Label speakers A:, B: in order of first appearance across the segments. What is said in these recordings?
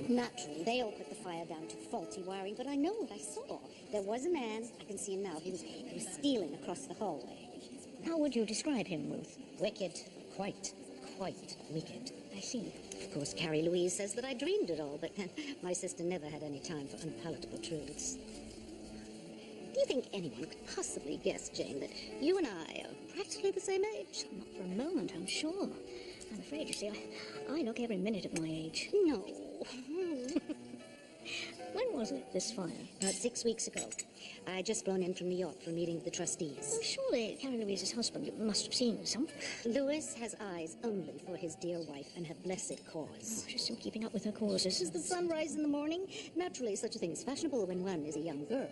A: Naturally, they all put the fire down to faulty wiring, but I know what I saw. There was a man, I can see him now, he was stealing across the hallway.
B: How would you describe him, Ruth?
A: Wicked. Quite wicked.
B: I see.
A: Of course, Carrie Louise says that I dreamed it all, but my sister never had any time for unpalatable truths. Do you think anyone could possibly guess, Jane, that you and I are practically the same age?
B: Not for a moment, I'm sure. I'm afraid, you see, I look every minute of my age.
A: No.
B: When was it, this fire?
A: About 6 weeks ago. I had just flown in from New York for a meeting of the trustees.
B: Well, surely Carrie Louise's husband must have seen something.
A: Louis has eyes only for his dear wife and her blessed cause.
B: Oh, she's still keeping up with her causes.
A: Does the sun rise in the morning? Naturally, such a thing is fashionable when one is a young girl.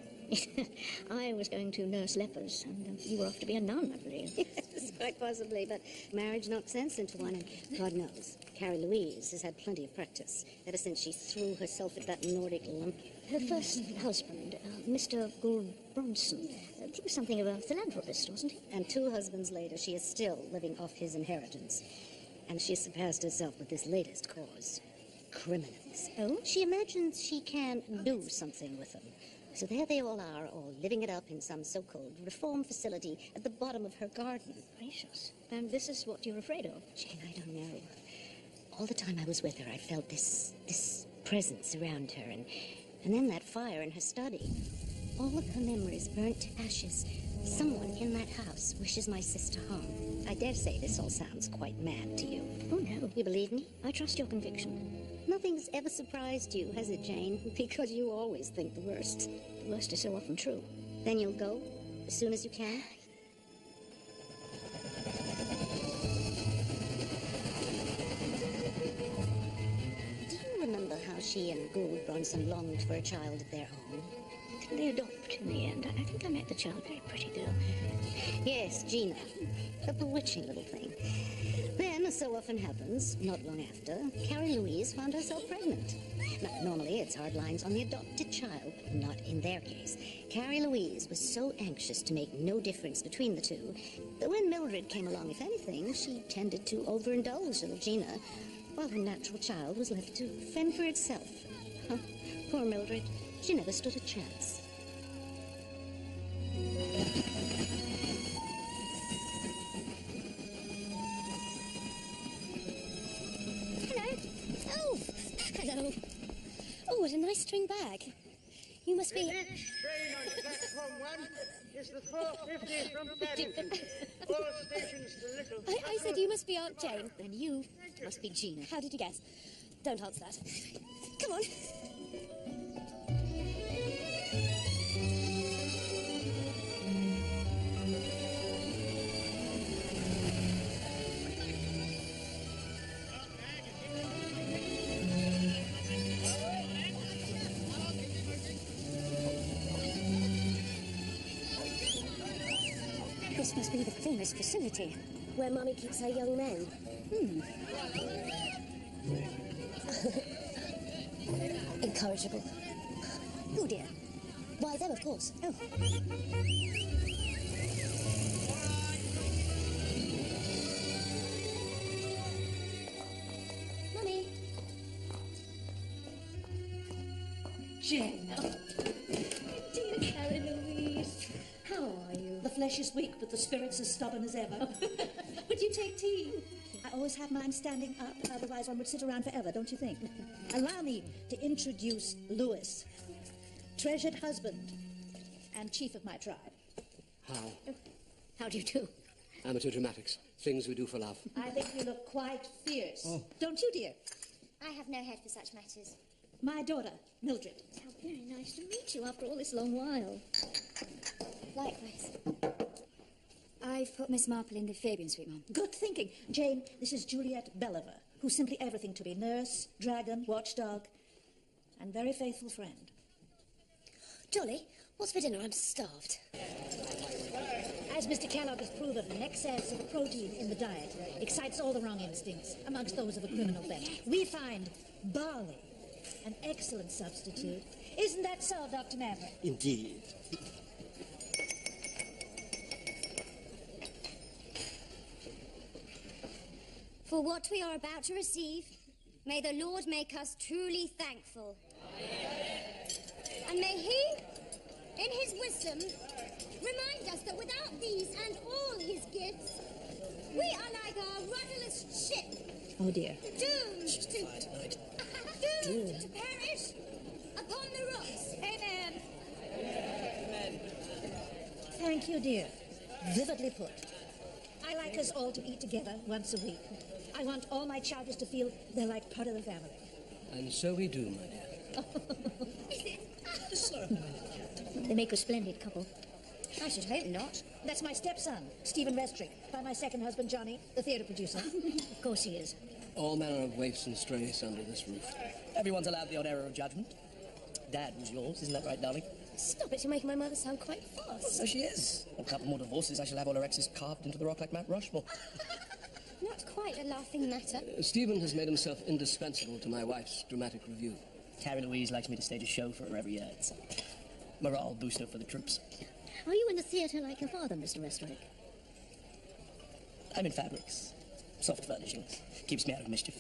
B: I was going to nurse lepers, and you were off to be a nun, I believe.
A: Yes, quite possibly, but marriage knocked sense into one, and God knows, Carrie Louise has had plenty of practice ever since she threw herself at that Nordic lump.
B: Her first husband, Mr. Gould Bronson, he was something of a philanthropist, wasn't he?
A: And 2 husbands later, she is still living off his inheritance. And she has surpassed herself with this latest cause. Criminals.
B: Oh?
A: She imagines she can do something with them. So there they all are, all living it up in some so-called reform facility at the bottom of her garden.
B: Gracious. And this is what you're afraid of?
A: Jane, I don't know. All the time I was with her, I felt this presence around her, and then that fire in her study. All of her memories burnt to ashes. Someone in that house wishes my sister home. I dare say this all sounds quite mad to you.
B: Oh, no.
A: You believe me?
B: I trust your conviction.
A: Nothing's ever surprised you, has it, Jane? Because you always think the worst.
B: The worst is so often true.
A: Then you'll go as soon as you can? Do you remember how she and Gould Bronson longed for a child of their own?
B: Didn't they adopt in the end? I think I met the child, very pretty girl.
A: Yes, Gina. A bewitching little thing. Then, as so often happens, not long after, Carrie Louise found herself pregnant. Now, normally it's hard lines on the adopted child, but not in their case. Carrie Louise was so anxious to make no difference between the two that when Mildred came along, if anything, she tended to overindulge little Gina, while her natural child was left to fend for itself. Huh, poor Mildred. She never stood a chance.
C: Hello. Oh, what a nice string bag. You must be...
D: The next train on platform 1 is the 4:50 from Paddington. All stations to Little...
C: I said you must be Aunt Jane.
B: Then you must be Gina.
C: How did you guess? Don't answer that. Come on.
B: This must be the famous facility.
C: Where Mummy keeps her young men. Incorrigible. Oh, dear. Why, them, of course. Oh. Mummy.
E: Jane.
B: Dear Carrie Louise. How are you?
E: The flesh is weak, but the spirit's as stubborn as ever.
B: Would you take tea?
E: I always have mine standing up, otherwise one would sit around forever, don't you think? Allow me to introduce Louis, treasured husband and chief of my tribe.
F: How?
B: How do you do?
F: Amateur dramatics. Things we do for love.
E: I think you look quite fierce. Don't you, dear?
C: I have no head for such matters.
E: My daughter, Mildred.
B: How very nice to meet you after all this long while.
C: Likewise. I've put Miss Marple in the Fabian suite, Mum.
E: Good thinking. Jane, this is Juliet Belliver, who's simply everything to me. Nurse, dragon, watchdog, and very faithful friend.
C: Jolly, what's for dinner? I'm starved.
E: As Mr. Kellogg has proven, an excess of protein in the diet excites all the wrong instincts amongst those of a criminal bent. We find barley an excellent substitute. Isn't that so, Dr. Maverick?
F: Indeed.
C: For what we are about to receive,
G: May the Lord make us truly thankful. And may he, in his wisdom, remind us that without these and all his gifts, we are like a rudderless ship.
E: Oh, dear.
G: Doomed to perish upon the rocks. Amen.
E: Thank you, dear. Vividly put. I like us all to eat together once a week. I want all my charges to feel they're like part of the family.
F: And so we do, my dear.
B: They make a splendid couple.
G: I should hope not.
E: That's my stepson, Stephen Restrick, by my second husband, Johnny, the theatre producer.
B: Of course he is.
F: All manner of waifs and strays under this roof.
H: Everyone's allowed the odd error of judgment. Dad was yours, isn't that right, darling?
G: Stop it, you're making my mother sound quite fast.
H: So she is. A couple more divorces, I shall have all her exes carved into the rock like Mount Rushmore.
G: Not quite a laughing matter.
F: Stephen has made himself indispensable to my wife's dramatic review.
H: Carrie Louise likes me to stage a show for her every year. It's a morale booster for the troops.
B: Are you in the theatre like your father, Mr. Restrick?
H: I'm in fabrics. Soft furnishings. Keeps me out of mischief.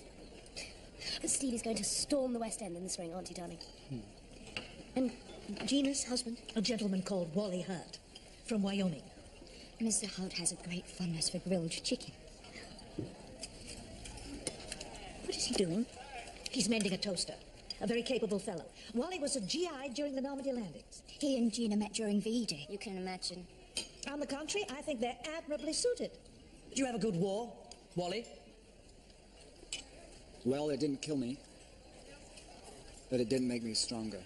G: Stevie's going to storm the West End in the spring, aren't you, darling?
B: And Gina's husband?
E: A gentleman called Wally Hurt, from Wyoming.
G: Mr. Hart has a great fondness for grilled chicken.
B: What is he doing?
E: He's mending a toaster. A very capable fellow. Wally was a GI during the Normandy landings.
G: He and Gina met during VD. You can imagine.
E: On the contrary, I think they're admirably suited.
H: Did you have a good war, Wally?
I: Well, it didn't kill me, but it didn't make me stronger.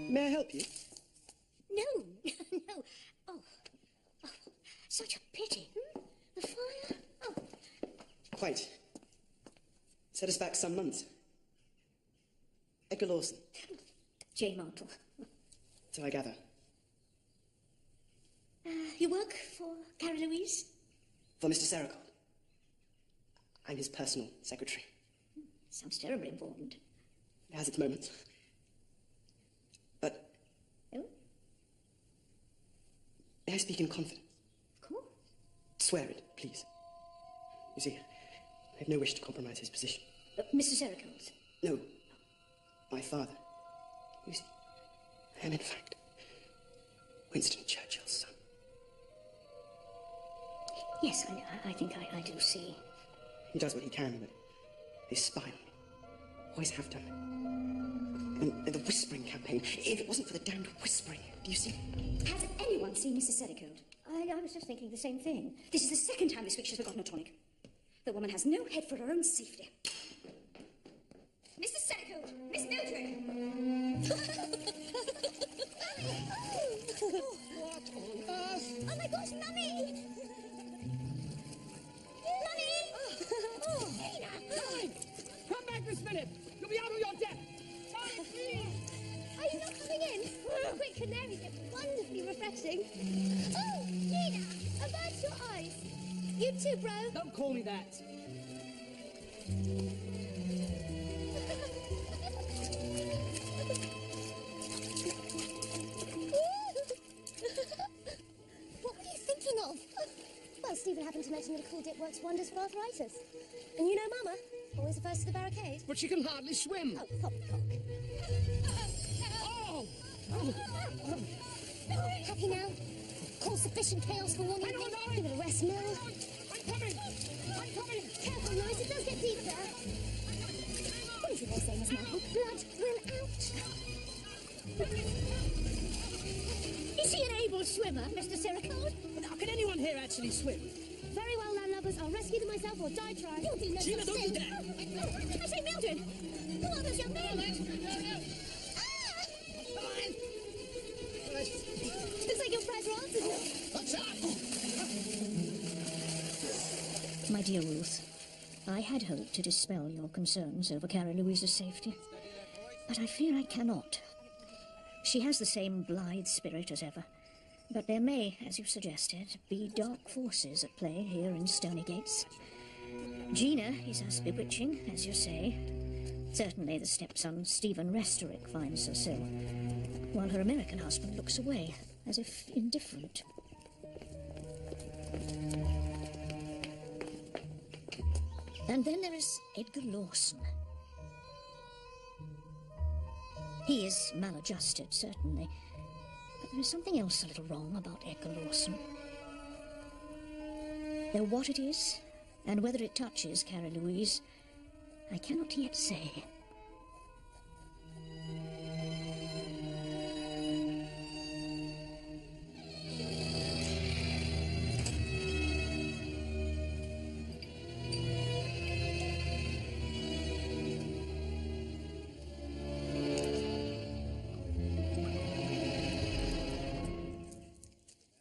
J: May I help you?
B: No, no. Oh, such a pity. The fire? Oh.
J: Quite. Set us back some months. Edgar Lawson,
B: Jane Marple.
J: so I gather.
B: You work for Carrie Louise?
J: For Mr. Sericott. I'm his personal secretary.
B: Sounds terribly important.
J: It has its moments. But...
B: Oh?
J: May I speak in confidence?
B: Of course.
J: Swear it, please. You see, I have no wish to compromise his position.
B: Mr. Sericott?
J: No. My father. You see, I am in fact Winston Churchill's son.
B: Yes, I think I do see.
J: He does what he can, but they spy on me. Always have done. And the whispering campaign, if it wasn't for the damned whispering, do you see?
B: Has anyone seen Mrs. Sericott? I was just thinking the same thing. This is the second time this week she's forgotten a tonic. The woman has no head for her own safety.
G: Mr. Sericott! Miss Mildred!
D: What on earth?
G: Oh my gosh, Mummy! Mummy! Oh, Nina!
D: Come back this minute! You'll be out of your depth! Sorry, please!
G: Are you not coming in? Oh, quick canary, they're wonderfully refreshing. Oh, Nina! Avert your eyes! You too, bro!
D: Don't call me that!
G: What were you thinking of? Well, Stephen happened to mention that a cool dip works wonders for arthritis. And you know Mama, always the first to the barricade.
D: But she can hardly swim!
G: Oh, poppycock.
D: Oh!
G: Happy now? Call sufficient chaos for warning. Give it a rest, Mill.
D: I'm coming! I'm coming!
G: Careful, Noise, it does get deep there. What did they say, Miss Marple? Blood will out.
E: Is he an able swimmer, Mr. Sericott?
D: How can anyone here actually swim?
G: Very well, landlubbers. I'll rescue them myself or die trying. You'll do no
D: Gina,
G: such
D: don't
G: thing.
D: you dare!
G: I say, Mildred. Who are those young men?
D: Come on!
G: Looks like your prize
B: My dear Ruth, I had hoped to dispel your concerns over Carrie Louise's safety, but I fear I cannot. She has the same blithe spirit as ever, but there may, as you suggested, be dark forces at play here in Stony Gates. Gina is as bewitching, as you say. Certainly the stepson, Stephen Restorick, finds her so, while her American husband looks away, as if indifferent. And then there is Edgar Lawson. He is maladjusted, certainly, but there is something else a little wrong about Edgar Lawson. Though what it is, and whether it touches Carrie Louise, I cannot yet say.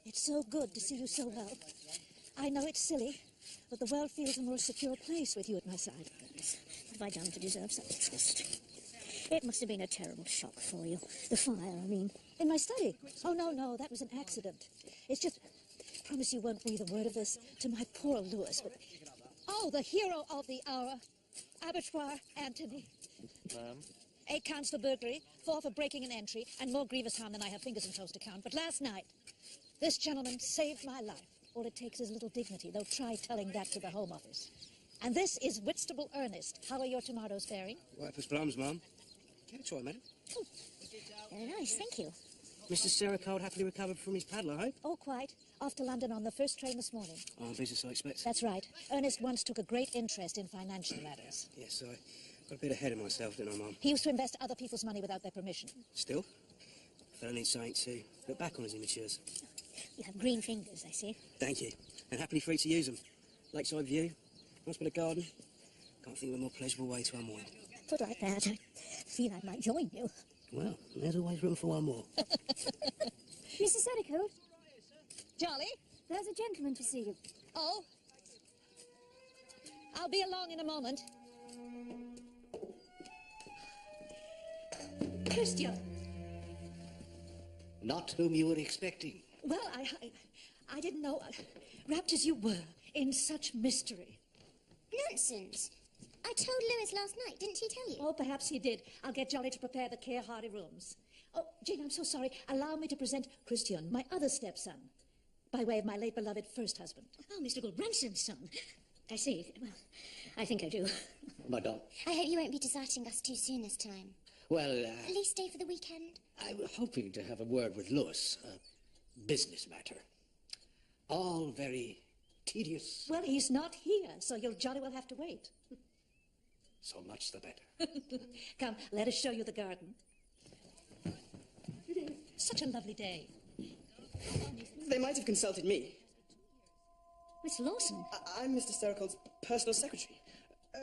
E: It's so good to see you so well. I know it's silly, but the world feels a more secure place with you at my side.
B: Goodness, what have I done to deserve such a twist? It must have been a terrible shock for you. The fire, I mean.
E: In my study? Oh, no, that was an accident. It's just, promise you won't breathe a word of this to my poor Louis, but... Oh, the hero of the hour, Abattoir Anthony.
K: Ma'am?
E: 8 counts for burglary, 4 for breaking an entry, and more grievous harm than I have fingers and toes to count. But last night, this gentleman saved my life. All it takes is a little dignity, though try telling that to the Home Office. And this is Whitstable Ernest. How are your tomatoes faring?
K: White for plums, Mum. Get a try, madam.
B: Oh, very nice, thank you.
K: Mr. Sericold happily recovered from his paddle, I hope?
E: Oh, quite. Off to London on the first train this morning.
K: Oh, business, I expect.
E: That's right. Ernest once took a great interest in financial matters.
K: Yes, I got a bit ahead of myself, didn't I, Mum?
E: He used to invest other people's money without their permission.
K: Still? Fella needs something to look back on as he matures.
B: You have green fingers, I see.
K: Thank you. And happily free to use them. Lakeside view, nice bit of garden. Can't think of a more pleasurable way to unwind.
B: Put like that, I feel I might join you.
K: Well, there's always room for one more.
C: Mr. Sericold,
E: Jolly?
C: there's a gentleman to see you.
E: Oh? I'll be along in a moment. Christian.
L: Not whom you were expecting.
E: Well, I didn't know, wrapped as you were in such mystery.
G: Nonsense. I told Lewis last night, didn't he tell you?
E: Oh, perhaps he did. I'll get Jolly to prepare the care-hardy rooms. Oh, Jane, I'm so sorry. Allow me to present Christian, my other stepson, by way of my late beloved first husband.
B: Oh, Mr. Gulbranson's son. I see. Well, I think I do.
L: Madame.
G: I hope you won't be deserting us too soon this time.
L: Well,
G: At least stay for the weekend.
L: I was hoping to have a word with Louis. A business matter. All very tedious.
E: Well, he's not here, so you'll jolly well have to wait.
L: So much the better.
E: Come, let us show you the garden. Such a lovely day.
J: They might have consulted me.
B: Miss Lawson?
J: I'm Mr. Sericold's personal secretary.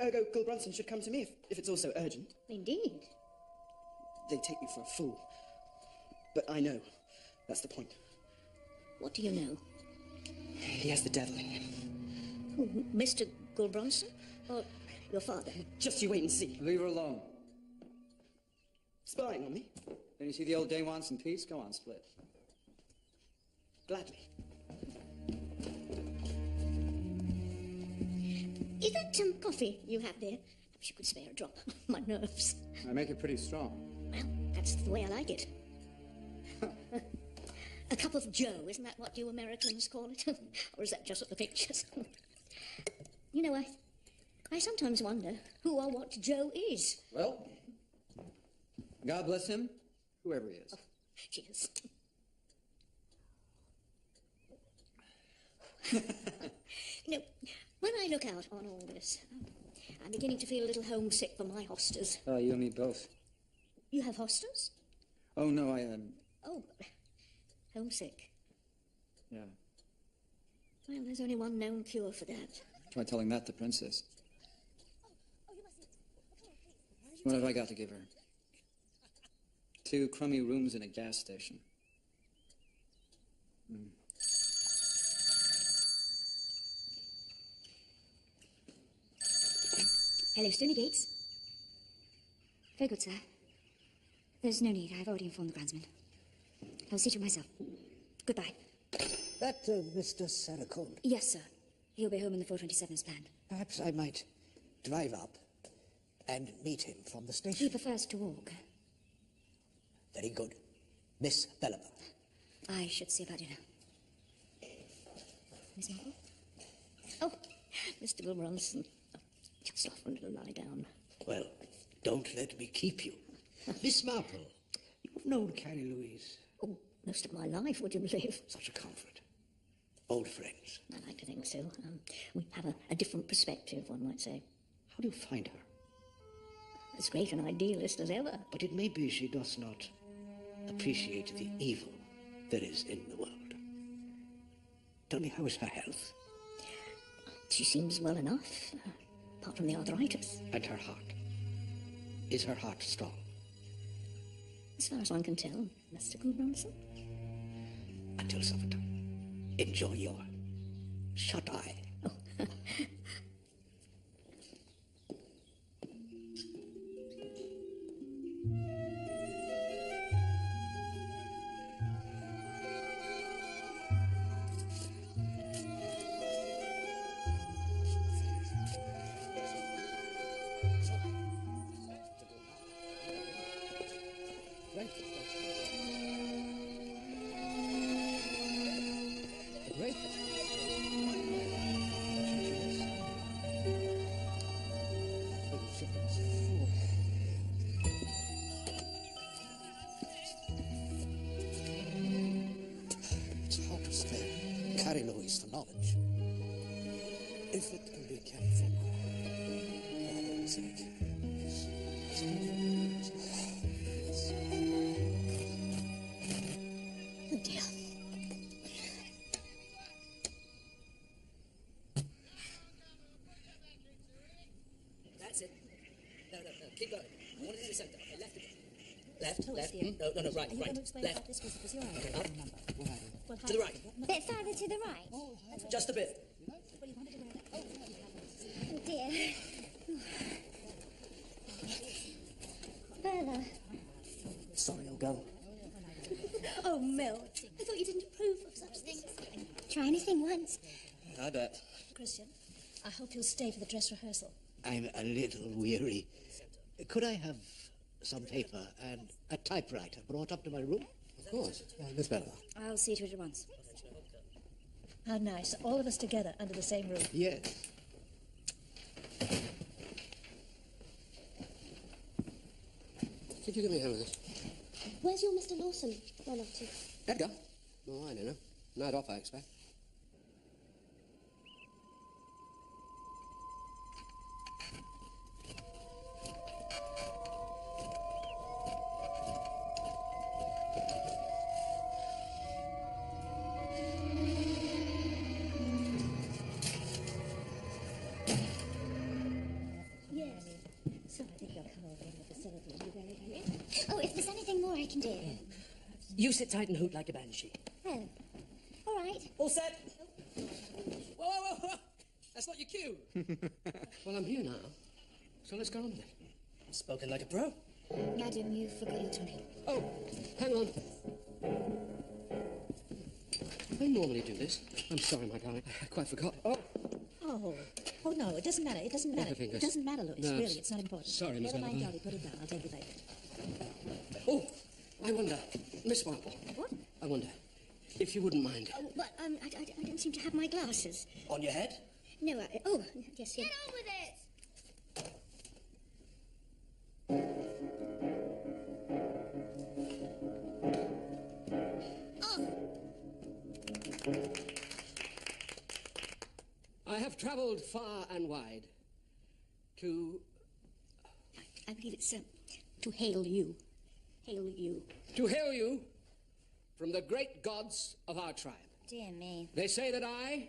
J: Ergo, Gulbrunson should come to me if it's also urgent.
B: Indeed.
J: They take me for a fool. But I know. That's the point.
B: What do you know?
J: He has the devil in him.
B: Who, Mr. Gulbranson? Or your father?
J: Just you wait and see.
I: Leave her alone.
J: Spying on me?
I: Then you see the old dame wants some peace? Go on, split.
J: Gladly.
B: Is that coffee you have there? Perhaps you could spare a drop. My nerves.
I: I make it pretty strong.
B: Well, that's the way I like it. A cup of Joe, isn't that what you Americans call it? Or is that just what the pictures? You know, I sometimes wonder who or what Joe is.
I: Well, God bless him, whoever he is.
B: Oh, cheers. You know, when I look out on all this, I'm beginning to feel a little homesick for my hostas.
I: Oh, you and me both.
B: You have hostas?
I: Oh, no, I,
B: Oh, homesick.
I: yeah.
B: Well, there's only one known cure for that.
I: Try telling that to Princess. What have I got to give her? 2 crummy rooms in a gas station.
C: Hello, Stony Gates. Very good, sir. There's no need. I've already informed the groundsman. I'll see to it myself. Goodbye.
L: That Mr. Saracone.
C: Yes, sir. He'll be home in the 427 as planned.
L: Perhaps I might drive up and meet him from the station.
C: He prefers to walk.
L: Very good. Miss Bellamy.
C: I should see about dinner. Miss Marple?
B: Oh, Mr. Wilbronson. Just often to lie down.
L: Well, don't let me keep you. Miss Marple, you've known Carrie Louise.
B: Oh, most of my life, would you believe?
L: Such a comfort. Old friends.
B: I like to think so. We have a different perspective, one might say.
L: How do you find her?
B: As great an idealist as ever.
L: But it may be she does not appreciate the evil there is in the world. Tell me, how is her health?
B: She seems well enough, apart from the arthritis.
L: And her heart? Is her heart strong?
B: As far as one can tell, Mr. Wilbronson.
L: Until supper time. Enjoy your shut-eye.
B: Oh.
L: It's hard to spare Carrie Louise the knowledge. If it can be kept from her, for her own sake.
B: Oh, dear.
H: That's it. No, keep going. I want it in the centre. Okay, left a bit. Left.
E: Oh,
H: Left.
E: dear.
H: No, right.
E: Are you going to explain
H: Left.
E: about this because you're
H: Okay, up.
E: remember? Well,
H: To the right.
G: Bit further to the right.
H: Just a bit.
E: Well, you wanted to wear that.
G: Oh, dear. Further.
H: Sorry, old girl.
G: Oh, Mel, I thought you didn't approve of such things. Try anything once.
H: I bet.
E: Christian, I hope you'll stay for the dress rehearsal.
L: I'm a little weary. Could I have some paper and a typewriter brought up to my room?
F: Of course. Miss Bellamy.
C: I'll see to it at once.
E: How nice. All of us together under the same roof.
L: Yes.
F: Could you give me a hand with this?
G: Where's your Mr. Lawson run off to?
F: Edgar? Oh, I don't know. Night off, I expect.
E: Yes. So I think you'll come over in the facility and be very happy.
G: Oh, if there's anything more I can do.
H: You sit tight and hoot like a banshee.
G: Oh, all right.
H: All set? Whoa. That's not your cue.
F: Well, I'm here now, so let's go on with it.
H: Spoken like a pro.
C: Madam, you forgot your tonic.
F: Oh, hang on. I normally do this. I'm sorry, my darling. I quite forgot. Oh,
E: Oh, no, it doesn't matter. It doesn't matter.
F: Butterfingers.
E: It doesn't matter, Louis.
F: No,
E: Really, it's not important.
F: sorry, Miss
E: Never mind,
F: Bellamy.
E: Dolly. Put it down. I'll take it later.
F: oh, I wonder, Miss Marple.
B: What?
F: I wonder if you wouldn't mind.
B: Oh, but I don't seem to have my glasses.
H: On your head?
B: No, oh, yes,
G: Get
B: yes.
G: on with it.
F: I have travelled far and wide to
B: I believe it's to hail you. Hail you.
F: hail you from the great gods of our tribe.
C: Dear me.
F: They say that I,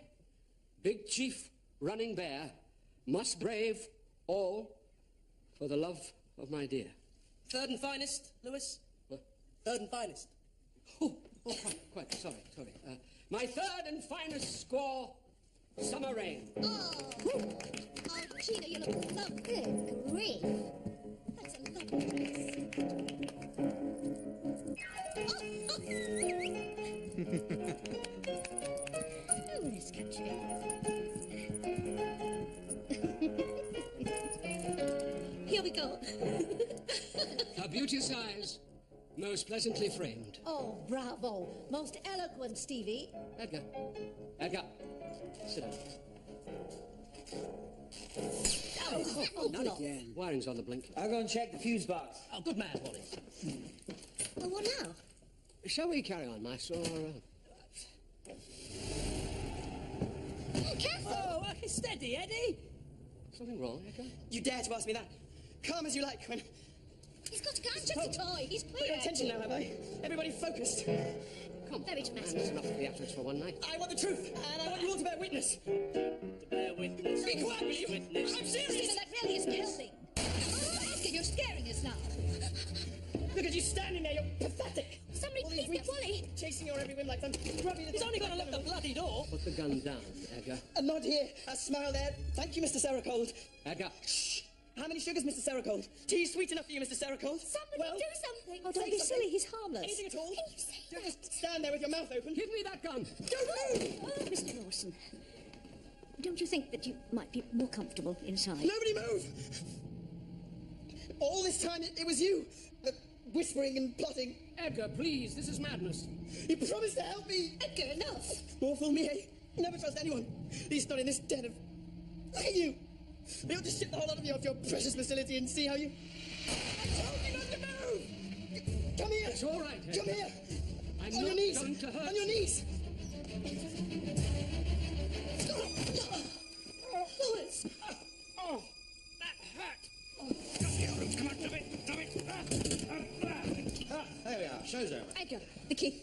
F: Big Chief Running Bear, must brave all for the love of my dear.
H: Third and finest, Louis?
F: What?
H: Third and finest.
F: Oh, quite, sorry. My third and finest score Summer rain.
G: Oh, Gina, you look so good. Grief. That's a lovely dress.
B: Oh, this country.
E: Here we go.
F: Her beauteous eyes, most pleasantly framed.
E: Oh, bravo. Most eloquent, Stevie.
F: Edgar. Edgar. Sit down.
K: Not again.
F: Wiring's on the blink.
H: I'll go and check the fuse box.
K: Oh, good man, Wallace.
B: Well, what now?
F: Shall we carry on, Master, or...
G: Careful!
K: Oh, steady, Eddie.
F: Something wrong, Edgar?
J: You dare to ask me that? Calm as you like when...
G: He's got a gun.
E: Just a toy. He's
J: Put your
E: playing.
J: attention now, have I? Everybody focused.
F: Come
B: Very
F: on,
B: dramatic.
F: man, it's enough theatrics for one night.
J: I want the truth, and I want you all to bear witness.
K: Bear witness.
J: Be quiet, will you?
K: Witness.
J: I'm
E: Stephen,
J: serious.
E: that really isn't helping. Edgar, you're scaring us now.
J: Look at you standing there. You're pathetic.
G: Somebody
J: All
G: please
J: these
G: get
J: weeks
G: Wally.
J: chasing your every whim like some grubby little...
K: He's only got to lock the bloody door.
F: Put the gun down, Edgar.
J: A nod here, a smile there. Thank you, Mr. Saracold.
F: Edgar.
J: Shh. How many sugars, Mr. Saracold? Tea sweet enough for you, Mr. Saracold?
G: Somebody do something.
E: Oh, don't
J: Say
E: be
J: something.
E: silly. He's harmless.
J: Anything at all?
G: Can you say
J: Don't just stand there with your mouth open.
F: Give me that gun.
J: Don't move!
B: Oh, Mr. Lawson, don't you think that you might be more comfortable inside?
J: Nobody move! All this time it was you. Whispering and plotting.
F: Edgar, please, this is madness.
J: You promised to help me.
E: Edgar, enough.
J: More fool me, eh? Never trust anyone. At least not in this den of... Look at you. We ought to ship the whole lot of you off your precious facility and see how you... I told you not to move! Come here!
F: It's all right, Edgar.
J: Come here!
F: I'm
J: On
F: not
J: your knees!
F: going to hurt
J: On your knees!
E: Louis.
K: Oh, that hurt. Come on, stop it, stop it.
L: There we are. Show's over.
E: Edgar, the key.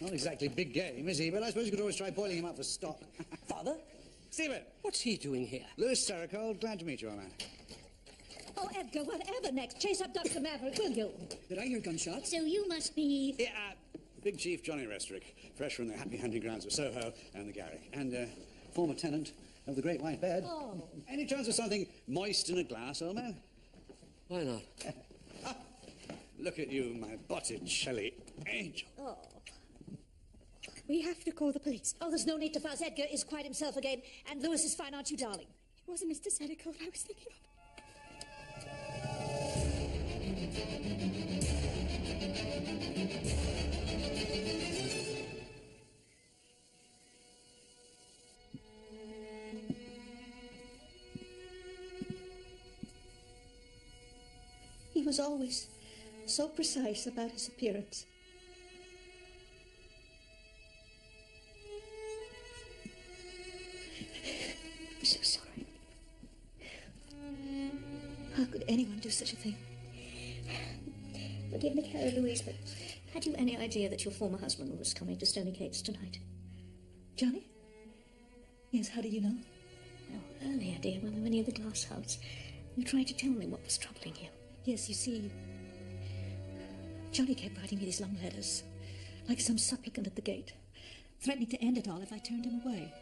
L: Not exactly big game, is he? But I suppose you could always try boiling him up for stock.
K: Father?
L: Stephen!
F: What's he doing here?
L: Louis Saracold, glad to meet you, old man.
E: Oh, Edgar, whatever next? Chase up Dr. Maverick, will you?
K: Did I hear gunshots?
B: So you must be...
L: Yeah, Big Chief Johnny Restrick, fresh from the happy hunting grounds of Soho and the Garrick, and former tenant of the Great White Bed.
E: Oh.
L: Any chance of something moist in a glass, old man?
F: Why not?
L: Look at you, my Botticelli angel.
E: Oh. We have to call the police. Oh, there's no need to fuss. Edgar is quite himself again, and Louis is fine, aren't you, darling?
G: It wasn't Mr. Sedicote I was thinking of.
E: He was always so precise about his appearance. I'm so sorry. How could anyone do such a thing?
B: Forgive me, Carrie Louise, but had you any idea that your former husband was coming to Stony Gates tonight?
E: Johnny? Yes, how do you know?
B: Well, earlier, dear, when we were near the glass house, you tried to tell me what was troubling you.
E: Yes, you see, Johnny kept writing me these long letters, like some supplicant at the gate, threatening to end it all if I turned him away.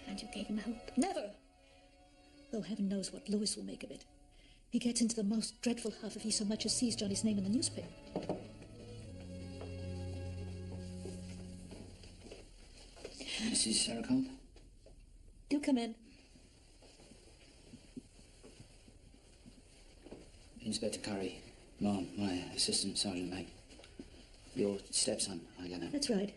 B: And you gave him hope?
E: Never! Though heaven knows what Louis will make of it. He gets into the most dreadful huff if he so much as sees Johnny's name in the newspaper.
I: Mrs. Saracold?
E: Do come in.
I: Inspector Curry. Ma'am, my assistant sergeant mate. Your stepson, I gather.
E: That's right.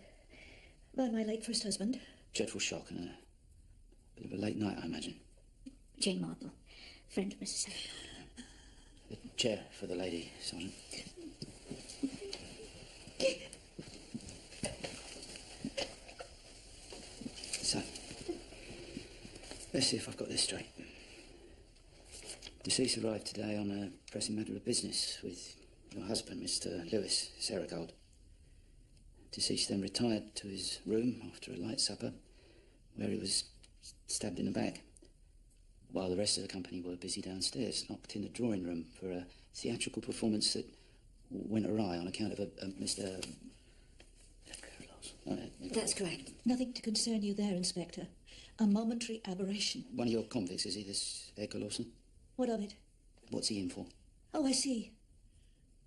E: By my late first husband.
I: Dreadful shock and a bit of a late night, I imagine.
B: Jane Marple, friend of Mrs. Sedicote.
I: A chair for the lady, Sergeant. So, let's see if I've got this straight. Deceased arrived today on a pressing matter of business with your husband, Mr. Louis Saracold. Deceased then retired to his room after a light supper, where he was stabbed in the back, while the rest of the company were busy downstairs, locked in the drawing room for a theatrical performance that went awry on account of a Mr. course.
C: That's correct.
B: Nothing to concern you there, Inspector. A momentary aberration.
I: One of your convicts, is he, this Edgar Lawson?
B: What of it?
I: What's he in for?
B: Oh, I see.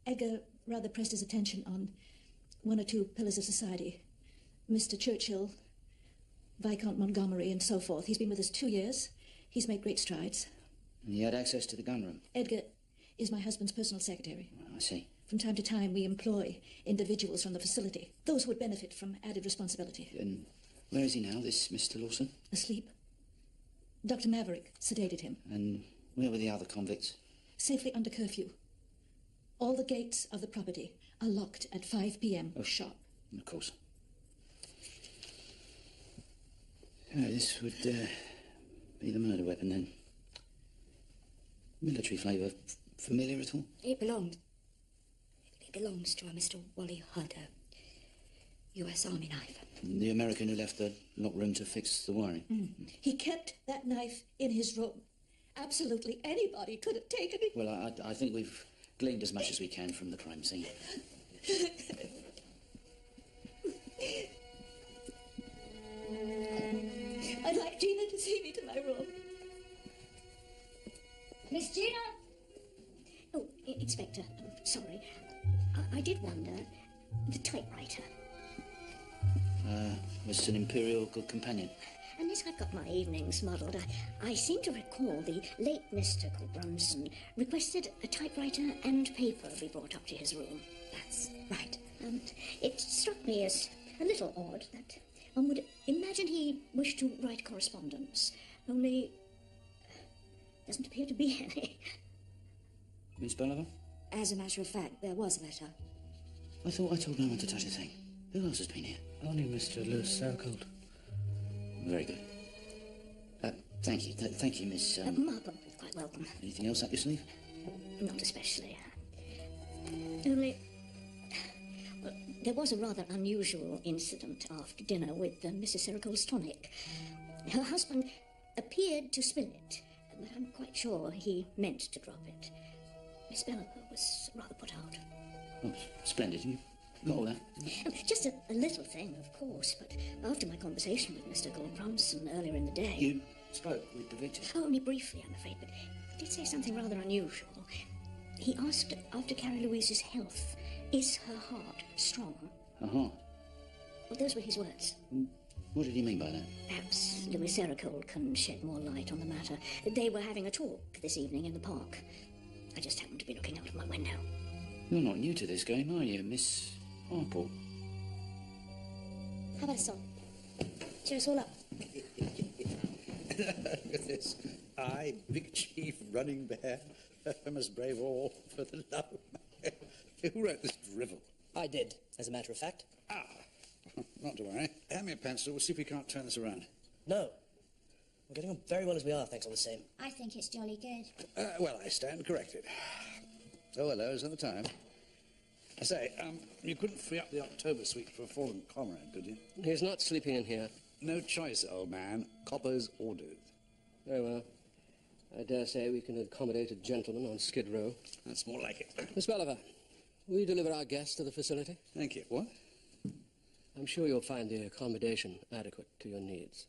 B: Edgar rather pressed his attention on one or two pillars of society. Mr. Churchill, Viscount Montgomery, and so forth. He's been with us 2 years. He's made great strides.
I: And he had access to the gun room?
B: Edgar is my husband's personal secretary.
I: I see.
B: From time to time, we employ individuals from the facility. Those would benefit from added responsibility.
I: And where is he now, this Mr. Lawson?
B: Asleep. Dr. Maverick sedated him.
I: And where were the other convicts?
B: Safely under curfew. All the gates of the property are locked at 5 p.m. sharp.
I: Of course. This would be the murder weapon, then. Military flavour. Familiar at all?
C: It belongs to a Mr. Wally Hurdo. U.S. Army knife.
I: The American who left the locked room to fix the wiring?
B: He kept that knife in his room. Absolutely anybody could have taken it.
I: Well, I think we've gleaned as much as we can from the crime scene.
B: I'd like Gina to see me to my room.
G: Miss Gina!
B: Oh, Inspector, sorry. I did wonder. The typewriter.
I: Was an Imperial good companion?
B: Unless I've got my evenings muddled, I seem to recall the late Mr. Brunson requested a typewriter and paper be brought up to his room.
C: That's right.
B: It struck me as a little odd that one would imagine he wished to write correspondence, only doesn't appear to be any.
I: Miss Bolivar?
C: As a matter of fact, there was a letter.
I: I thought I told no one to touch a thing. Who else has been here?
F: Only Mr. Lewis Sercold.
I: Very good. Thank you. Thank you, Miss...
B: Marple, quite welcome.
I: Anything else up your sleeve?
B: Not especially. Only... Well, there was a rather unusual incident after dinner with Mrs. Sercold's tonic. Her husband appeared to spill it, but I'm quite sure he meant to drop it. Miss Bolivar was rather put out.
I: Oh, splendid. You got all that?
B: Just a little thing, of course, but after my conversation with Mr. Brunson earlier in the day...
I: You spoke with the victim?
B: Oh, only briefly, I'm afraid, but he did say something rather unusual. He asked after Carrie Louise's health. Is her heart strong?
I: Her heart?
B: Well, those were his words.
I: What did he mean by that?
B: Perhaps Louis Sercold can shed more light on the matter. They were having a talk this evening in the park. I just happened to be looking out of my window.
I: You're not new to this game, are you, Miss Marple?
G: How about a song? Cheer us all up.
L: Look at this. I, Big Chief Running Bear, I must brave all for the love of my... Who wrote this drivel?
H: I did, as a matter of fact.
L: Ah, not to worry. Hand me a pencil. We'll see if we can't turn this around.
H: No. We're getting on very well as we are, thanks all the same.
G: I think it's jolly good.
L: Well, I stand corrected. Oh, hello, is that the time? I say, you couldn't free up the October suite for a fallen comrade, could you?
F: He's not sleeping in here.
L: No choice, old man. Copper's ordered.
F: Very well. I dare say we can accommodate a gentleman on Skid Row.
L: That's more like it.
F: Miss Bolivar, will you deliver our guest to the facility?
L: Thank you. What?
F: I'm sure you'll find the accommodation adequate to your needs.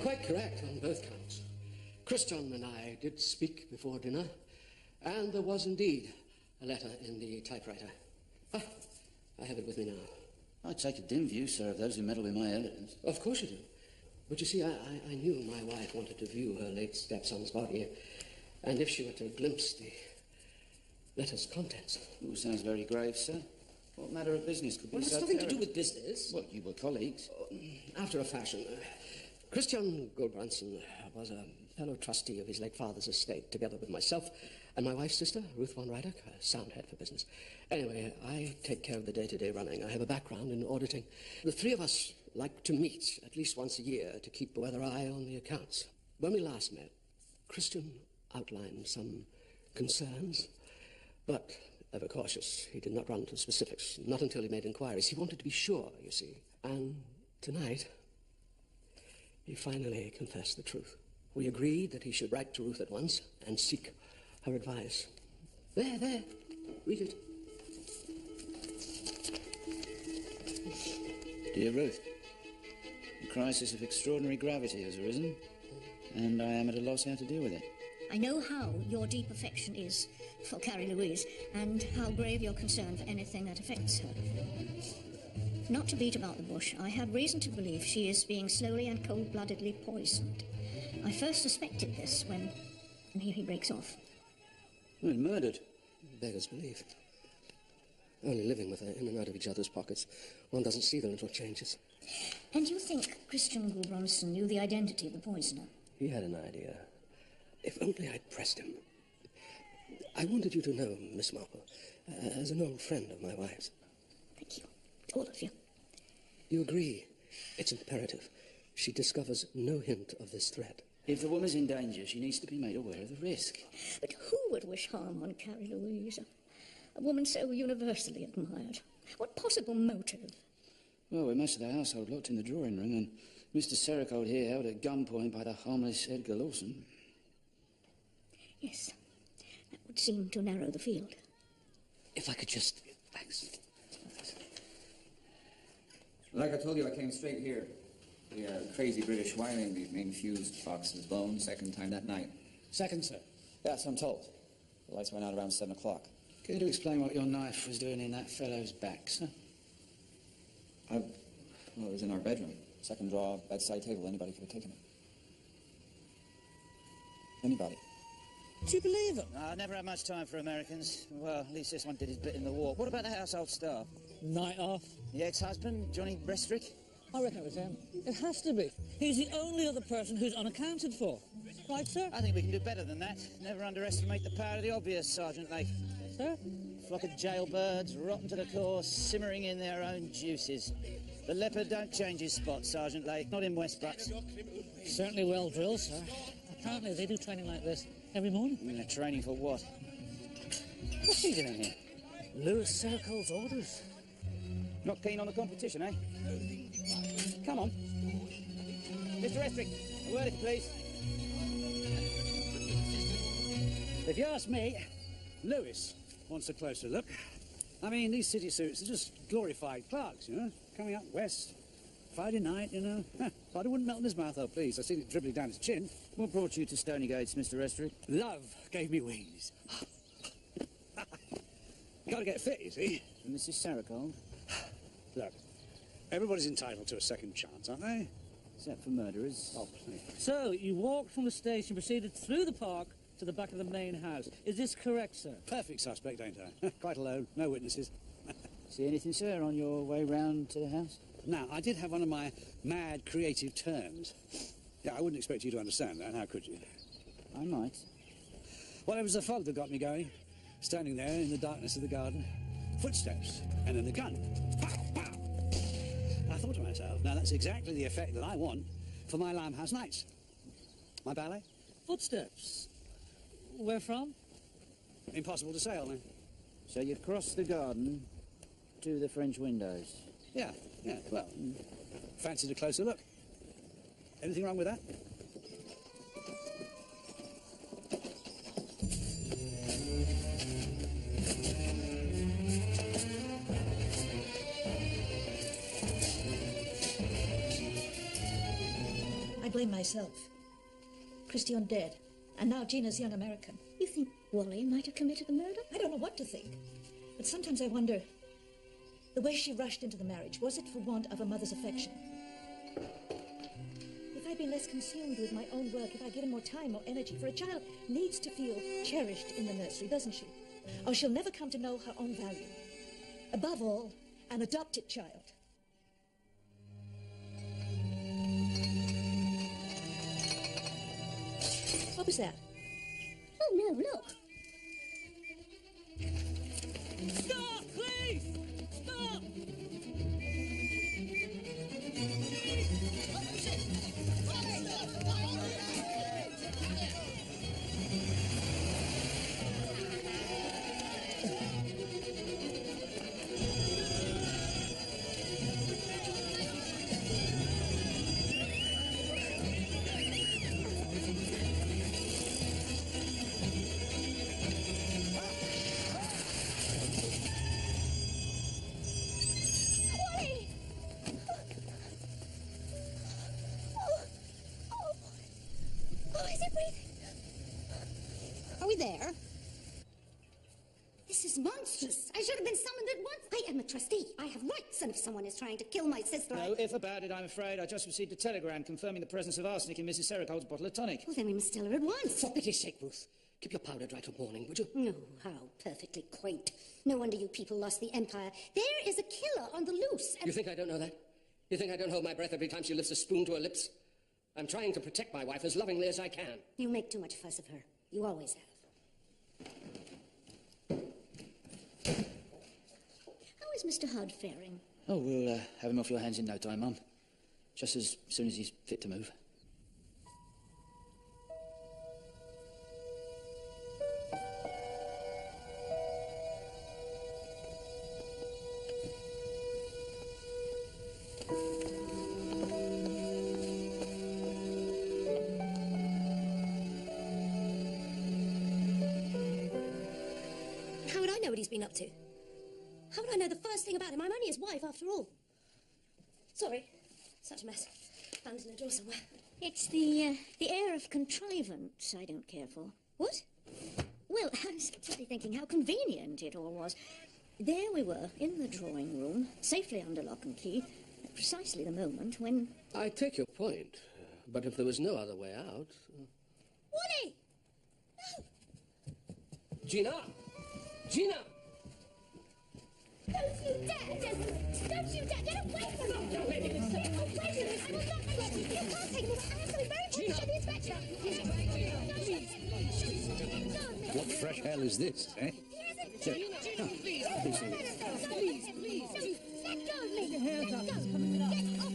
F: Quite correct on both counts. Christian and I did speak before dinner, and there was indeed a letter in the typewriter. Ah, I have it with me now.
I: I take a dim view, sir, of those who meddle with my evidence.
F: Of course you do. But you see, I knew my wife wanted to view her late stepson's body, and if she were to glimpse the letter's contents...
I: All sounds very grave, sir. What matter of business could be
F: Well, that's
I: so
F: nothing to
I: terrible?
F: do with business.
I: Well, you were colleagues.
F: After a fashion. Christian Goldbranson was a fellow trustee of his late father's estate, together with myself and my wife's sister, Ruth von Rydock, a sound head for business. Anyway, I take care of the day-to-day running. I have a background in auditing. The three of us like to meet at least once a year to keep a weather eye on the accounts. When we last met, Christian outlined some concerns, but ever cautious. He did not run to specifics, not until he made inquiries. He wanted to be sure, you see. And tonight, he finally confessed the truth. We agreed that he should write to Ruth at once and seek her advice. There, read it.
I: Dear Ruth, a crisis of extraordinary gravity has arisen, and I am at a loss how to deal with it.
B: I know how your deep affection is for Carrie Louise, and how grave your concern for anything that affects her. Not to beat about the bush, I have reason to believe she is being slowly and cold-bloodedly poisoned. I first suspected this when... And here he breaks off.
I: Well, murdered.
F: Beggars belief. Only living with her in and out of each other's pockets, one doesn't see the little changes.
B: And you think Christian Gulbranson knew the identity of the poisoner?
F: He had an idea. If only I'd pressed him. I wanted you to know, Miss Marple, as an old friend of my wife's.
B: Thank you. All of you.
F: You agree? It's imperative. She discovers no hint of this threat.
I: If the woman's in danger, she needs to be made aware of the risk.
B: But who would wish harm on Carrie Louise? A woman so universally admired. What possible motive?
I: Well, with most of the household locked in the drawing room, and Mr. Sericold here held at gunpoint by the harmless Edgar Lawson.
B: Yes, that would seem to narrow the field.
F: If I could just... Thanks.
M: Like I told you, I came straight here. The crazy British wiring, the main fuse box was blown second time that night.
K: Second, sir?
M: Yes, I'm told. The lights went out around 7 o'clock.
I: Care to explain what your knife was doing in that fellow's back, sir?
M: Well, it was in our bedroom. Second drawer, bedside table. Anybody could have taken it. Anybody.
K: Do you believe it?
I: I never had much time for Americans. Well, at least this one did his bit in the war. What about the household staff?
K: Night off.
I: The ex-husband, Johnny Brestrick?
K: I reckon it was him. It has to be. He's the only other person who's unaccounted for. Right, sir?
I: I think we can do better than that. Never underestimate the power of the obvious, Sergeant Lake.
K: Sir?
I: Flock of jailbirds, rotten to the core, simmering in their own juices. The leopard don't change his spot, Sergeant Lake. Not in Westbucks.
K: Certainly well drilled, sir. Apparently they do training like this every morning.
I: I mean, they're training for what? What's he doing here?
K: Lewis Circle's orders.
I: Not keen on the competition, eh? Come on. Mr. Estrick, a word, if you please.
K: If you ask me, Lewis wants a closer look. I mean, these city suits are just glorified clerks, you know, coming up west. Friday night, you know. But I wouldn't melt in his mouth, though, please. I seen it dribbling down his chin.
I: What brought you to Stony Gates, Mr. Estrick?
K: Love gave me wings. You gotta get fit, you see.
I: And Mrs. Sericold?
K: Look, everybody's entitled to a second chance, aren't they?
I: Except for murderers.
K: Oh, please. So, you walked from the station, proceeded through the park to the back of the main house. Is this correct, sir? Perfect suspect, ain't I? Quite alone, no witnesses.
I: See anything, sir, on your way round to the house?
K: Now, I did have one of my mad creative turns. Yeah, I wouldn't expect you to understand that, how could you?
I: I might.
K: Well, it was the fog that got me going. Standing there in the darkness of the garden. Footsteps, and then the gun. Pow, pow! I thought to myself, now that's exactly the effect that I want for my Limehouse nights. My ballet? Footsteps. Where from? Impossible to say, old man.
I: So you'd cross the garden to the French windows?
K: Yeah, well, fancied a closer look. Anything wrong with that?
E: I blame myself. Christian dead, and now Gina's young American.
B: You think Wally might have committed the murder?
E: I don't know what to think, but sometimes I wonder, the way she rushed into the marriage, was it for want of a mother's affection? If I'd been less consumed with my own work, if I'd given more time, more energy, for a child needs to feel cherished in the nursery, doesn't she? Or she'll never come to know her own value. Above all, an adopted child. What was that?
B: Oh, no, look.
K: Stop, please! Stop!
A: This is monstrous. I should have been summoned at once. I am a trustee. I have rights, and if someone is trying to kill my sister,
N: No, if about it, I'm afraid. I just received a telegram confirming the presence of arsenic in Mrs. Sericold's bottle of tonic.
A: Well, then we must tell her at once.
F: For pity's sake, Ruth, keep your powder dry till morning, would you?
A: No, how perfectly quaint. No wonder you people lost the Empire. There is a killer on the loose, and...
F: You think I don't know that? You think I don't hold my breath every time she lifts a spoon to her lips? I'm trying to protect my wife as lovingly as I can.
A: You make too much fuss of her. You always have.
B: How is Mr. Hudd faring?
I: Oh, we'll have him off your hands in no time, Mum. Just as soon as he's fit to move.
O: How would I know what he's been up to? How would I know the first thing about him? I'm only his wife, after all. Sorry. Such a mess. Found it in a drawer somewhere.
B: It's the air of contrivance I don't care for.
O: What?
B: Well, I was simply thinking how convenient it all was. There we were, in the drawing room, safely under lock and key, at precisely the moment when...
F: I take your point, but if there was no other way out...
O: Wally!
F: Gina! Gina!
G: Don't you dare, Desmond! Don't you dare! Get away from me! Get away from me! I will not let you! You can't take me! I have something very important to show the inspector!
K: What fresh hell is this, eh?
G: Please, please, please! Let go of me! Get hands up!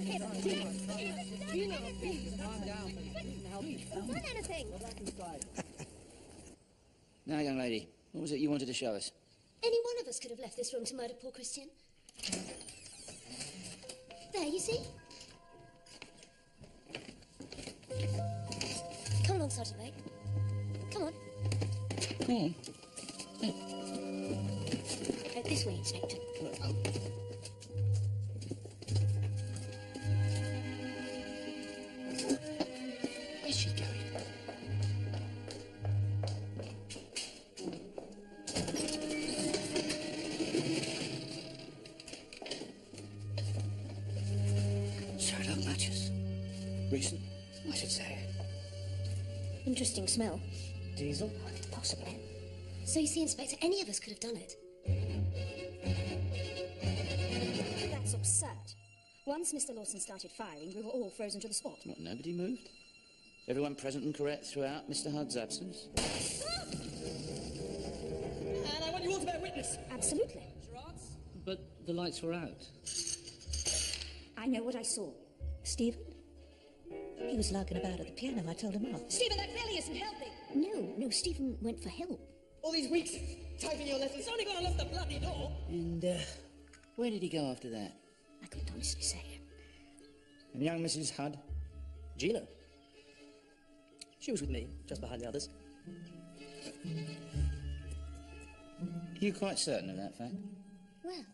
G: Get off him!
H: Gina, please, calm down.
G: I've done anything!
I: Now, young lady, what was it you wanted to show us?
O: Any one of us could have left this room to murder poor Christian. There, you see? Come along, Sergeant Lake. Come on.
I: Go on.
O: This way, Inspector.
F: Where's she going? Sherlock matches. Recent, I should say.
O: Interesting smell.
F: Diesel?
O: Possibly. So you see, Inspector, any of us could have done it.
E: That's absurd. Once Mr. Lawson started firing, we were all frozen to the spot.
I: What, nobody moved? Everyone present and correct throughout Mr. Hudd's absence?
J: And I want you all to bear witness.
E: Absolutely.
N: But the lights were out.
E: I know what I saw.
P: Stephen? He was larking about at the piano. I told him off.
E: Stephen, that really isn't helping.
B: No, Stephen went for help.
J: All these weeks typing your letters. It's only gone off the bloody door.
I: And, where did he go after that?
B: I couldn't honestly say.
I: And young Mrs. Hudd?
J: Gina. She was with me, just behind the others.
I: Are you quite certain of that fact?
G: Well,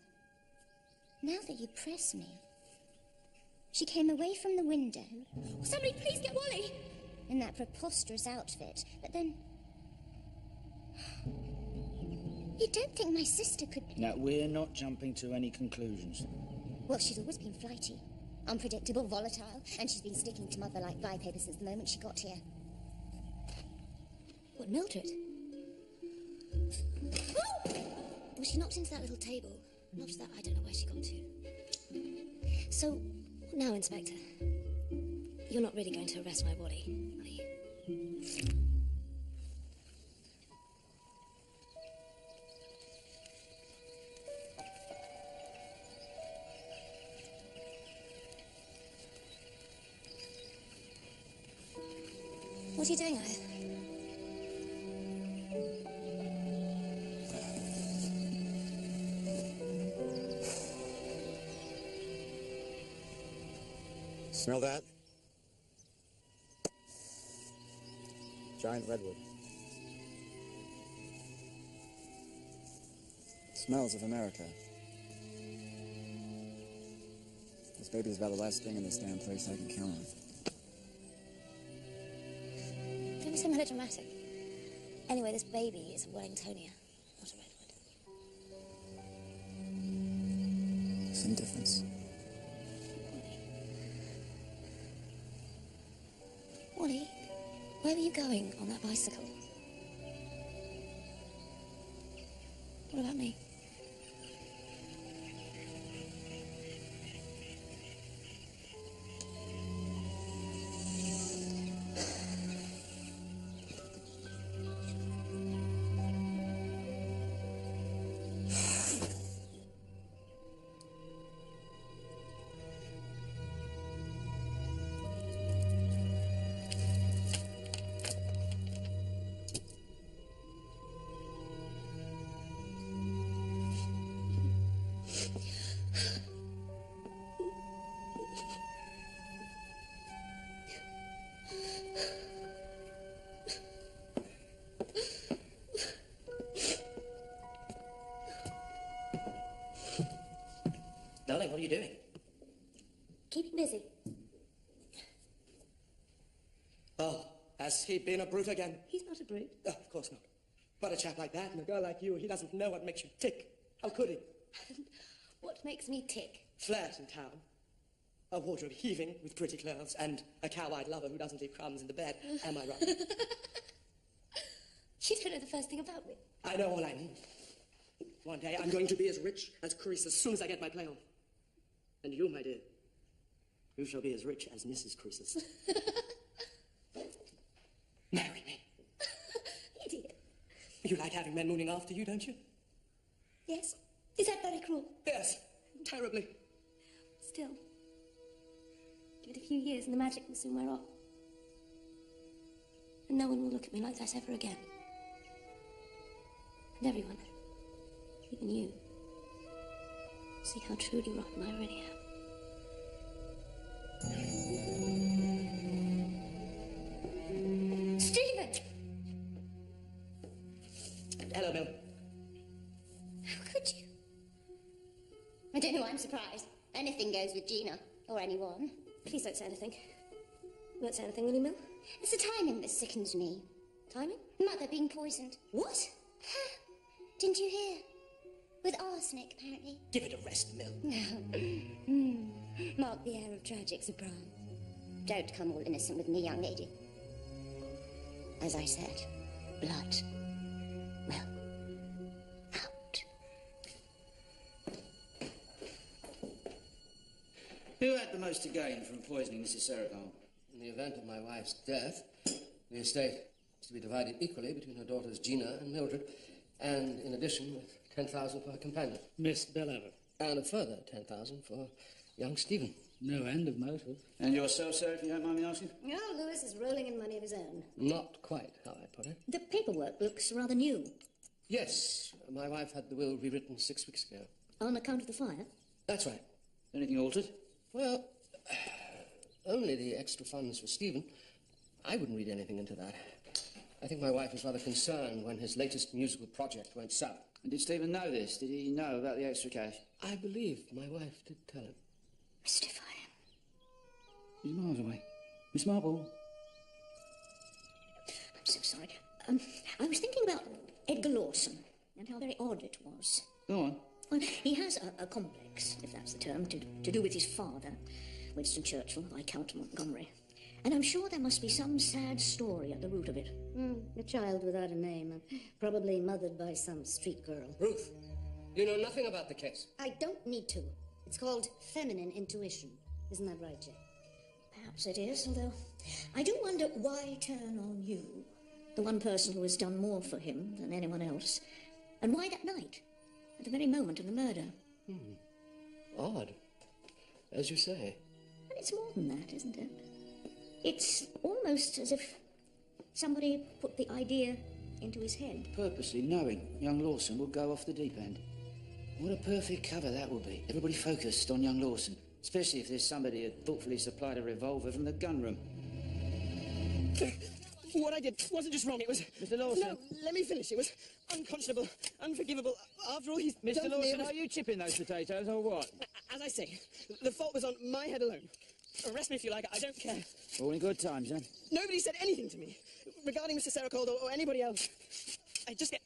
G: now that you press me, she came away from the window.
O: Somebody please get Wally!
G: In that preposterous outfit, but then... You don't think my sister could...
I: Now, we're not jumping to any conclusions.
G: Well, she's always been flighty, unpredictable, volatile, and she's been sticking to mother like flypaper since the moment she got here.
O: What, Mildred? Oh! Well, she knocked into that little table. And after that, I don't know where she got to. So, what now, Inspector? You're not really going to arrest my body, are you? What are you doing, Aya?
Q: Smell that? Giant redwood. Smells of America. This baby's about the last thing in this damn place I can count on.
O: Don't be so melodramatic. Anyway, this baby is a Wellingtonia, not a redwood.
Q: Just indifference.
O: Wally, where were you going on that bicycle? What about me?
F: Darling, what are you doing?
O: Keeping busy.
J: Oh, has he been a brute again?
O: He's not a brute.
J: Oh, of course not. But a chap like that and a girl like you, he doesn't know what makes you tick. How could he?
O: What makes me tick?
J: Flares in town. A wardrobe heaving with pretty clothes and a cow-eyed lover who doesn't leave crumbs in the bed. Am I right?
O: You don't know the first thing about me.
J: I know all I mean. One day I'm going to be as rich as Chris as soon as I get my play on. And you, my dear, you shall be as rich as Mrs. Croesus. Marry me.
O: Idiot.
J: You like having men mooning after you, don't you?
O: Yes. Is that very cruel?
J: Yes, terribly.
O: Still. Give it a few years and the magic will soon wear off. And no one will look at me like that ever again. And everyone, even you, see how truly rotten I really am. Stephen!
J: Hello, Bill.
O: How could you?
G: I don't know why I'm surprised. Anything goes with Gina, or anyone.
O: Please don't say anything. You won't say anything, will you, Mill?
G: It's the timing that sickens me.
O: Timing?
G: Mother being poisoned.
O: What?
G: Didn't you hear? With arsenic, apparently.
J: Give it a rest, Mill.
G: No. Mark the air of tragic surprise. Don't come all innocent with me, young lady. As I said, blood. Well, out.
I: Who had the most to gain from poisoning Mrs. Sericole?
F: In the event of my wife's death, the estate is to be divided equally between her daughters Gina and Mildred, and in addition, with 10,000 for her companion.
K: Miss Bellover.
F: And a further 10,000 for young Stephen.
K: No end of motive.
I: And yourself, sir, if you don't mind me asking?
B: Oh, Lewis is rolling in money of his own.
F: Not quite how I put it.
B: The paperwork looks rather new.
F: Yes, my wife had the will rewritten 6 weeks ago.
B: On account of the fire?
F: That's right.
I: Anything altered?
F: Well, only the extra funds for Stephen. I wouldn't read anything into that. I think my wife was rather concerned when his latest musical project went south.
I: And did Stephen know this? Did he know about the extra cash?
F: I believe my wife did tell him.
B: Mystifying.
I: He's miles away. Miss Marple?
B: I'm so sorry. I was thinking about Edgar Lawson and how very odd it was.
I: Go on.
B: Well, he has a complex, if that's the term, to do with his father, Winston Churchill, Viscount Montgomery. And I'm sure there must be some sad story at the root of it.
A: A child without a name, probably mothered by some street girl.
F: Ruth, you know nothing about the case.
A: I don't need to. It's called feminine intuition. Isn't that right, Jay?
B: Perhaps it is, although I do wonder why turn on you, the one person who has done more for him than anyone else, and why that night, at the very moment of the murder.
F: Odd, as you say.
B: But it's more than that, isn't it? It's almost as if somebody put the idea into his head.
I: Purposely knowing young Lawson would go off the deep end. What a perfect cover that would be. Everybody focused on young Lawson, especially if there's somebody who had thoughtfully supplied a revolver from the gun room.
J: What I did wasn't just wrong, it was...
N: Mr. Lawson.
J: No, let me finish. It was unconscionable, unforgivable. After all, he's
N: Mr.
J: done
N: Lawson,
J: me-
N: are you chipping those potatoes or what?
J: As I say, the fault was on my head alone. Arrest me if you like, I don't care.
N: All in good times, then.
J: Nobody said anything to me regarding Mr. Sericole or anybody else. I just get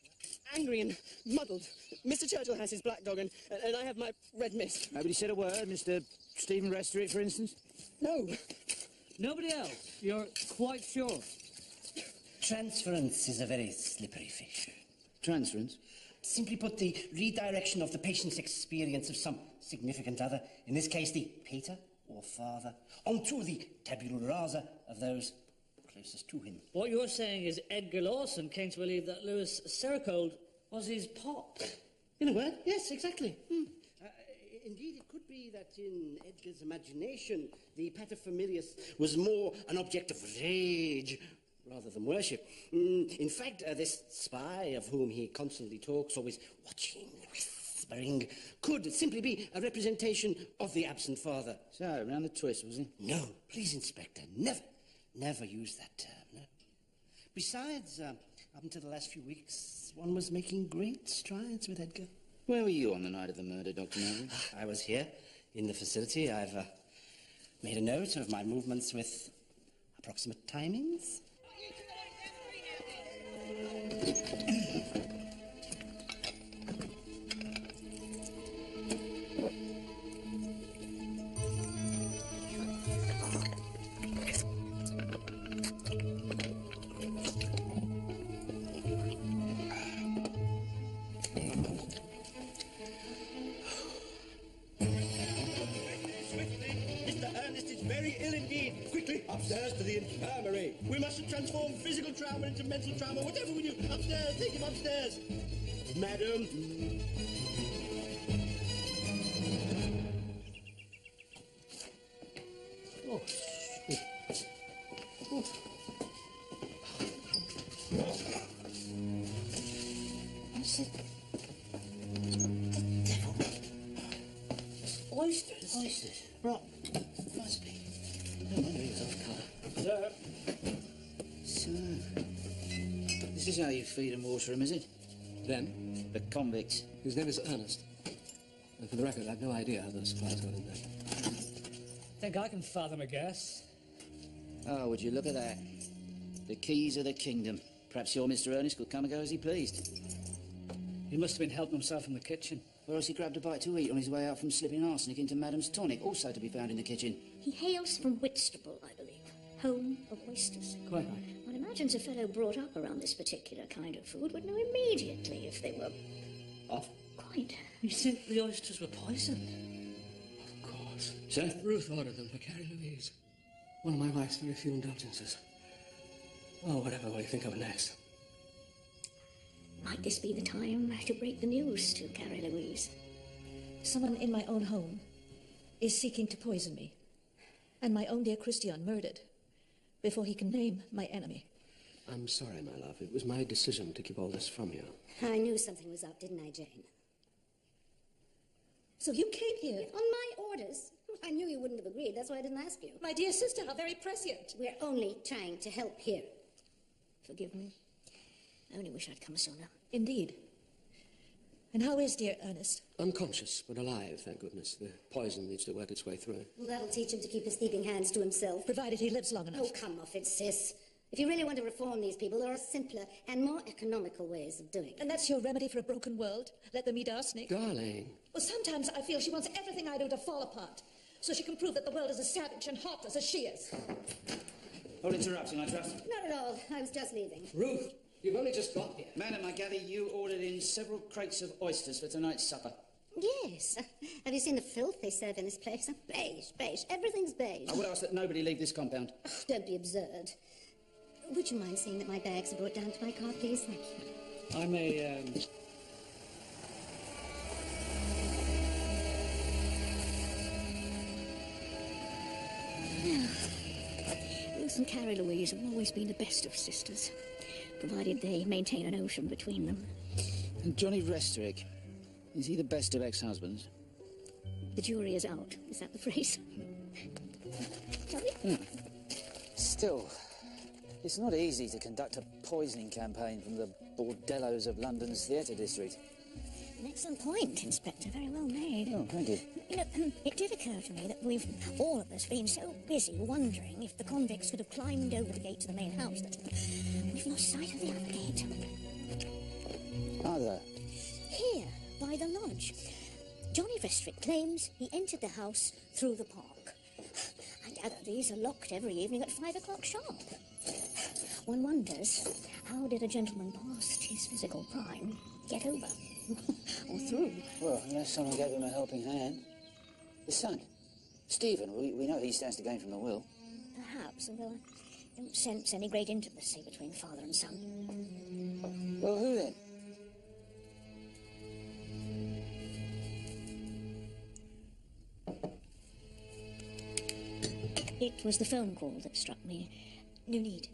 J: angry and muddled. Mr. Churchill has his black dog, and I have my red mist.
N: Nobody said a word, Mr. Stephen Resterick, for instance?
J: No.
N: Nobody else? You're quite sure?
R: Transference is a very slippery fish.
I: Transference?
R: Simply put, the redirection of the patient's experience of some significant other, in this case the pater or father, onto the tabula rasa of those closest to him.
S: What you're saying is Edgar Lawson came to believe that Louis Sericold was his pop.
F: In a word, yes, exactly. Indeed, it could be that in Edgar's imagination, the paterfamilias was more an object of rage rather than worship. In fact, this spy of whom he constantly talks, always watching, whispering, could simply be a representation of the absent father.
I: So, round the twist, was he?
F: No, please, Inspector, never use that term, no. Besides, up until the last few weeks, one was making great strides with Edgar.
I: Where were you on the night of the murder, Dr. Murray?
F: I was here, in the facility. I've made a note of my movements with approximate timings.
J: Upstairs to the infirmary. We mustn't transform physical trauma into mental trauma. Whatever we do, upstairs, take him upstairs. Madam.
F: Oh.
R: What's it? The devil. Oysters. Oysters. Right. Must be. No wonder he was off colour.
I: So, this is how you feed and water him, is it?
F: Then?
I: The convicts.
F: His name is Ernest. And for the record, I have no idea how those supplies got in there.
S: Think I can fathom a guess.
I: Oh, would you look at that? The keys of the kingdom. Perhaps your Mr. Ernest could come and go as he pleased.
S: He must have been helping himself in the kitchen.
I: Or else he grabbed a bite to eat on his way out from slipping arsenic into Madam's tonic, also to be found in the kitchen.
B: He hails from Whitstable, I believe. Home of oysters.
S: Quite right.
B: One imagines a fellow brought up around this particular kind of food would know immediately if they were...
F: Off?
B: Quite.
S: You think the oysters were poisoned?
F: Of course.
I: So?
F: Ruth ordered them for Carrie Louise. One of my wife's very few indulgences. Oh, whatever will you think of next?
B: Might this be the time to break the news to Carrie Louise?
P: Someone in my own home is seeking to poison me, and my own dear Christian murdered before he can name my enemy.
F: I'm sorry, my love. It was my decision to keep all this from you.
A: I knew something was up, didn't I, Jane?
P: So you came here?
A: On my orders. I knew you wouldn't have agreed. That's why I didn't ask you.
P: My dear sister, how very prescient.
A: We're only trying to help here.
B: Forgive me. I only wish I'd come sooner.
P: Indeed. And how is dear Ernest?
F: Unconscious, but alive, thank goodness. The poison needs to work its way through.
A: Well, that'll teach him to keep his thieving hands to himself.
P: Provided he lives long enough.
A: Oh, come off it, sis. If you really want to reform these people, there are simpler and more economical ways of doing it.
P: And that's your remedy for a broken world? Let them eat arsenic?
F: Darling.
P: Well, sometimes I feel she wants everything I do to fall apart, so she can prove that the world is as savage and heartless as she is.
I: Hold interrupting, I trust.
A: Not at all. I was just leaving.
F: Ruth, you've only just got here.
I: Madam, I gather you ordered in several crates of oysters for tonight's supper.
A: Yes. Have you seen the filth they serve in this place? Beige, beige. Everything's beige.
I: I would ask that nobody leave this compound.
A: Oh, don't be absurd. Would you mind seeing that my bags are brought down to my car, please? Thank you.
S: I may,
B: Ruth and Carrie Louise have always been the best of sisters, provided they maintain an ocean between them.
I: And Johnny Resterick, is he the best of ex-husbands?
B: The jury is out. Is that the phrase? Johnny?
I: Still, it's not easy to conduct a poisoning campaign from the bordellos of London's theatre district.
B: An excellent point, Inspector. Very well made.
I: Oh, thank you.
B: You know, it did occur to me that we've, all of us, been so busy wondering if the convicts could have climbed over the gate to the main house that we've lost sight of the other gate.
I: Are they?
B: by the lodge. Johnny Restrick claims he entered the house through the park. I gather these are locked every evening at 5 o'clock sharp. One wonders, how did a gentleman past his physical prime get over? Or through?
I: Well, unless someone gave him a helping hand. His son, Stephen, we know he stands to gain from the will.
B: Perhaps, although I don't sense any great intimacy between father and son.
I: Well, who then?
B: It was the phone call that struck me.
C: No need.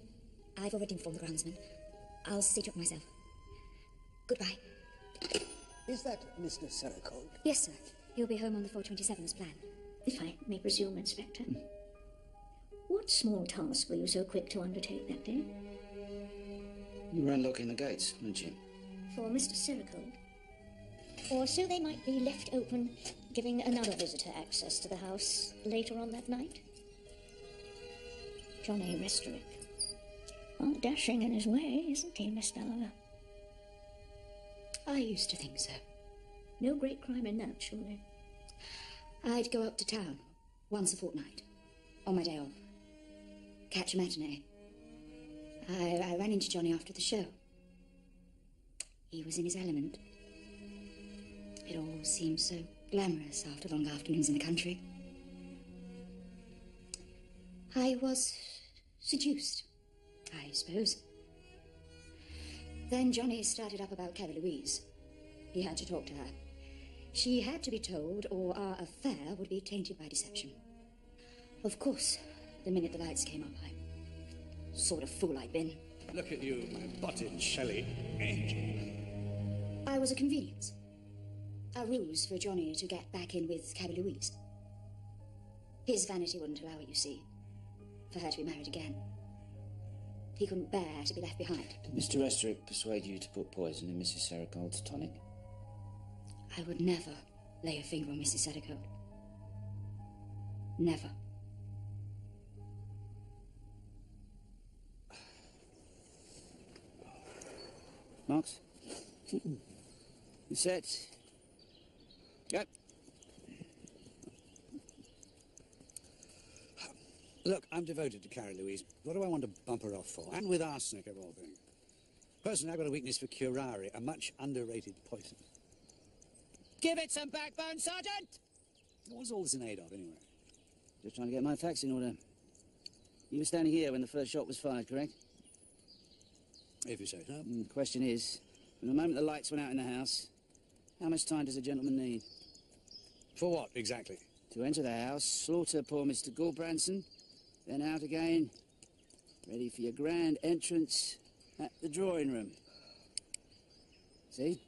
C: I've already informed the groundsman. I'll see to it myself. Goodbye.
R: Is that Mr. Sericold?
C: Yes, sir. He'll be home on the 4:27 as planned.
B: If I may presume, Inspector. What small task were you so quick to undertake that day?
I: You were unlocking the gates, weren't you?
B: For Mr. Sericold? Or so they might be left open, giving another visitor access to the house later on that night? Johnny Restrick. Well, dashing in his way, isn't he, Miss Dollar?
C: I used to think so.
B: No great crime in that, surely.
C: I'd go up to town once a fortnight, on my day off. Catch a matinee. I ran into Johnny after the show. He was in his element. It all seemed so glamorous after long afternoons in the country. I was seduced, I suppose. Then Johnny started up about Carrie Louise. He had to talk to her. She had to be told, or our affair would be tainted by deception. Of course, the minute the lights came up, sort of fool I'd been.
K: Look at you, my Botticelli angel.
C: I was a convenience. A ruse for Johnny to get back in with Carrie Louise. His vanity wouldn't allow it, you see, for her to be married again. He couldn't bear to be left behind.
I: Did Mr. Restrick persuade you to put poison in Mrs. Sericold's tonic?
C: I would never lay a finger on Mrs. Sericold. Never.
I: Marks? You set? Yep.
K: Look, I'm devoted to Carrie Louise. What do I want to bump her off for? And with arsenic, of all things. Personally, I've got a weakness for curare, a much underrated poison.
N: Give it some backbone, Sergeant!
K: What's all this in aid of, anyway?
I: Just trying to get my facts in order. You were standing here when the first shot was fired, correct?
K: If you say so.
I: Question is, from the moment the lights went out in the house, how much time does a gentleman need?
K: For what, exactly?
I: To enter the house, slaughter poor Mr. Gulbranson, then out again, ready for your grand entrance at the drawing room. See?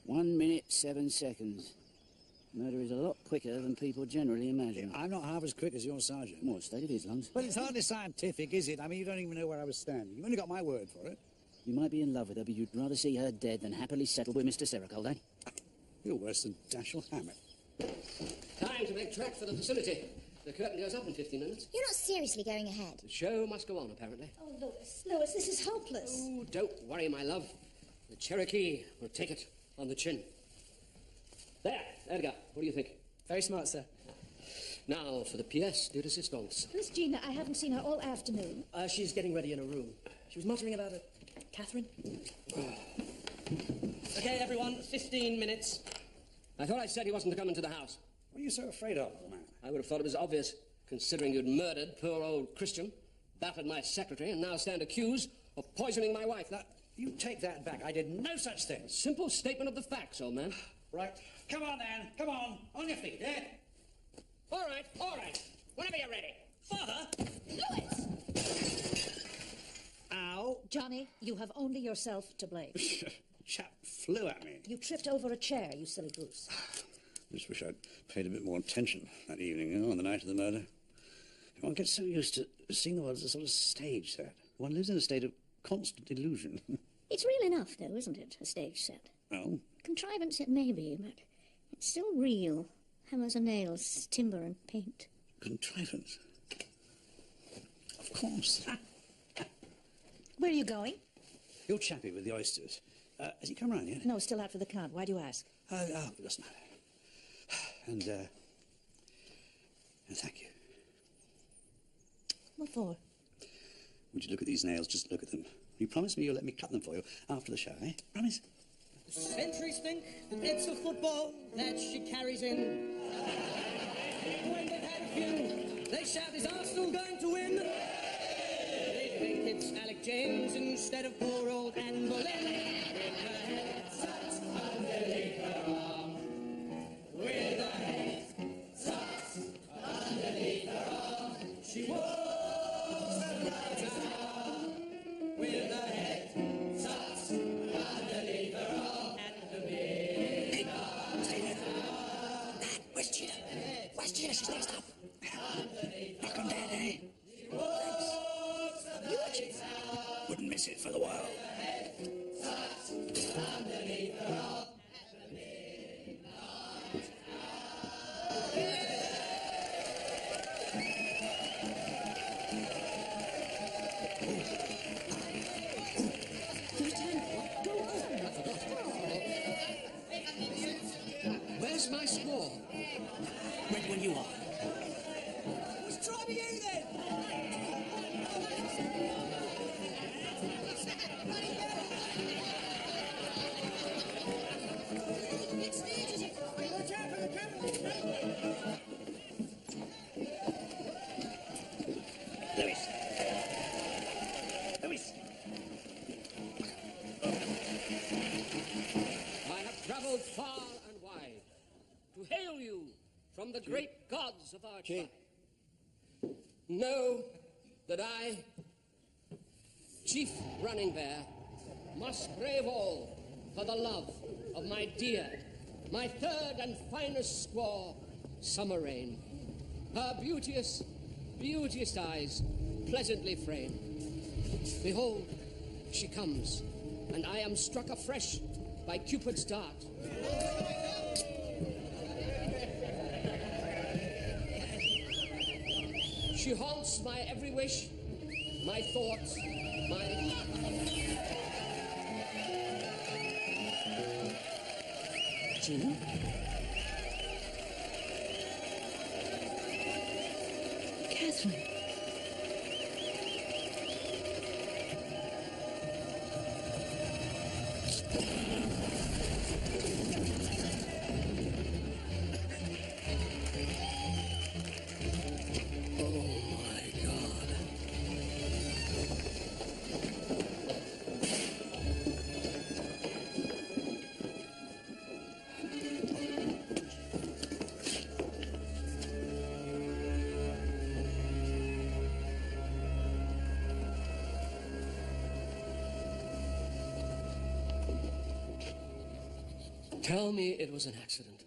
I: 1 minute, 7 seconds. Murder is a lot quicker than people generally imagine.
K: I'm not half as quick as your sergeant.
I: More state of his lungs.
K: Well, it's hardly scientific, is it? I mean, you don't even know where I was standing. You've only got my word for it.
I: You might be in love with her, but you'd rather see her dead than happily settle with Mr. Sericold, eh?
K: You're worse than Dashiell Hammett.
F: Time to make track for the facility. The curtain goes up in 15 minutes.
G: You're not seriously going ahead.
F: The show must go on, apparently.
E: Oh, Louis, this is hopeless.
F: Oh, don't worry, my love. The Cherokee will take it on the chin. There, Edgar, what do you think?
J: Very smart, sir.
F: Now for the pièce de résistance.
E: Who's Gina? I haven't seen her all afternoon.
J: She's getting ready in her room. She was muttering about it. Catherine? Okay, everyone, 15 minutes.
F: I thought I said he wasn't to come into the house.
K: What are you so afraid of, old man?
F: I would have thought it was obvious, considering you'd murdered poor old Christian, battered my secretary, and now stand accused of poisoning my wife.
K: Now, you take that back. I did no such thing.
F: Simple statement of the facts, old man.
K: Right. Come on, then. Come on your feet, eh?
F: All right. Whenever you're ready.
K: Father!
E: Louis!
K: Ow.
E: Johnny, you have only yourself to blame.
K: Chap flew at me.
E: You tripped over a chair, you silly goose.
K: Just wish I'd paid a bit more attention that evening, on the night of the murder. One gets so used to seeing the world as a sort of stage set. One lives in a state of constant illusion.
B: It's real enough, though, isn't it, a stage set?
K: Oh?
B: Contrivance it may be, but it's still real. Hammers and nails, timber and paint.
K: Contrivance? Of course.
E: Where are you going?
K: You're chappy with the oysters. Has he come round yet?
P: No, still out for the count. Why do you ask?
K: Oh, it doesn't matter. And thank you.
P: What for?
K: Would you look at these nails? Just look at them. You promise me you'll let me cut them for you after the show, eh? Promise?
R: The sentries think that it's a football that she carries in. When they've had a few, they shout, is Arsenal going to win? They think it's Alec James instead of poor old Anne Boleyn. Underneath her arm, with her head tucked underneath her arm, she walks around town with her head tucked underneath her arm at the midnight.
K: Stay there. Where's Gina? Where's Gina? She's next up. Knock on dead, eh? Thanks. Wouldn't miss it for the world.
R: Underneath her arm.
F: Where's my score?
K: Ready when you are.
R: What's driving you then? Watch out for the camera!
K: Lewis. Lewis.
F: I have travelled far and wide to hail you from the great gods of our tribe. Know that I, Chief Running Bear, must brave all for the love of my dear, my third and finest squaw, Summer Rain. Her beauteous, beauteous eyes pleasantly framed. Behold, she comes, and I am struck afresh by Cupid's dart. She haunts my every wish, my thoughts, my...
K: Gina?
P: Catherine.
F: Tell me it was an accident.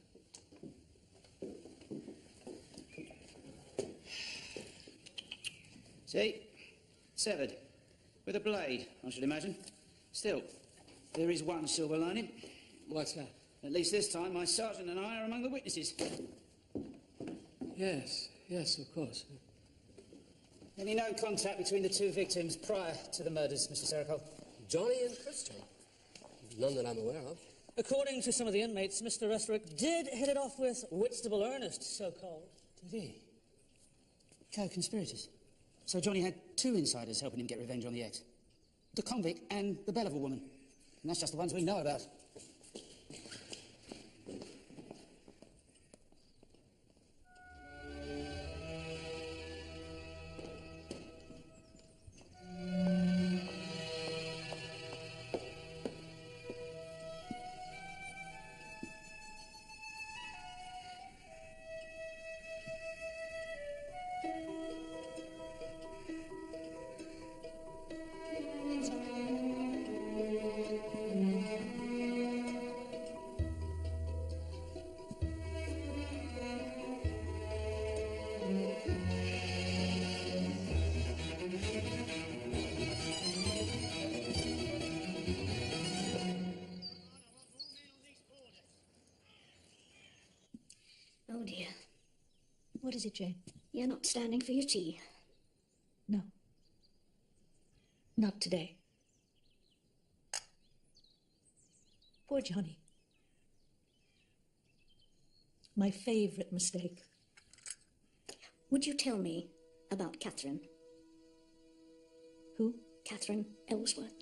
K: See? Severed. With a blade, I should imagine. Still, there is one silver lining.
F: What's that?
K: At least this time, my sergeant and I are among the witnesses.
F: Yes, of course.
N: Any known contact between the two victims prior to the murders, Mr. Sericole?
F: Johnny and Christian? None that I'm aware of.
S: According to some of the inmates, Mr. Restorick did hit it off with Whitstable Ernest, so-called.
K: Did he? Co-conspirators. So Johnny had two insiders helping him get revenge on the ex. The convict and the Belleville woman. And that's just the ones we know about.
B: Oh, dear.
P: What is it, Jane?
B: You're not standing for your tea.
P: No. Not today. Poor Johnny. My favourite mistake.
B: Would you tell me about Catherine?
P: Who?
B: Catherine Ellsworth,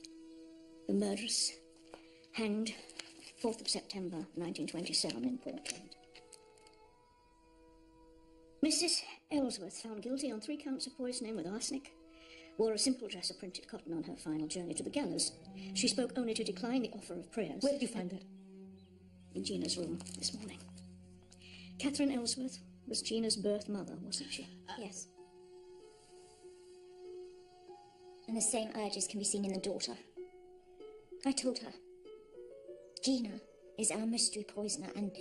B: the murderess, hanged 4th of September 1927 in Portland. Mrs. Ellsworth, found guilty on 3 counts of poisoning with arsenic, wore a simple dress of printed cotton on her final journey to the gallows. She spoke only to decline the offer of prayers.
P: Where did you find that?
B: In Gina's room this morning. Catherine Ellsworth was Gina's birth mother, wasn't she?
O: Yes. And the same urges can be seen in the daughter. I told her, Gina is our mystery poisoner, and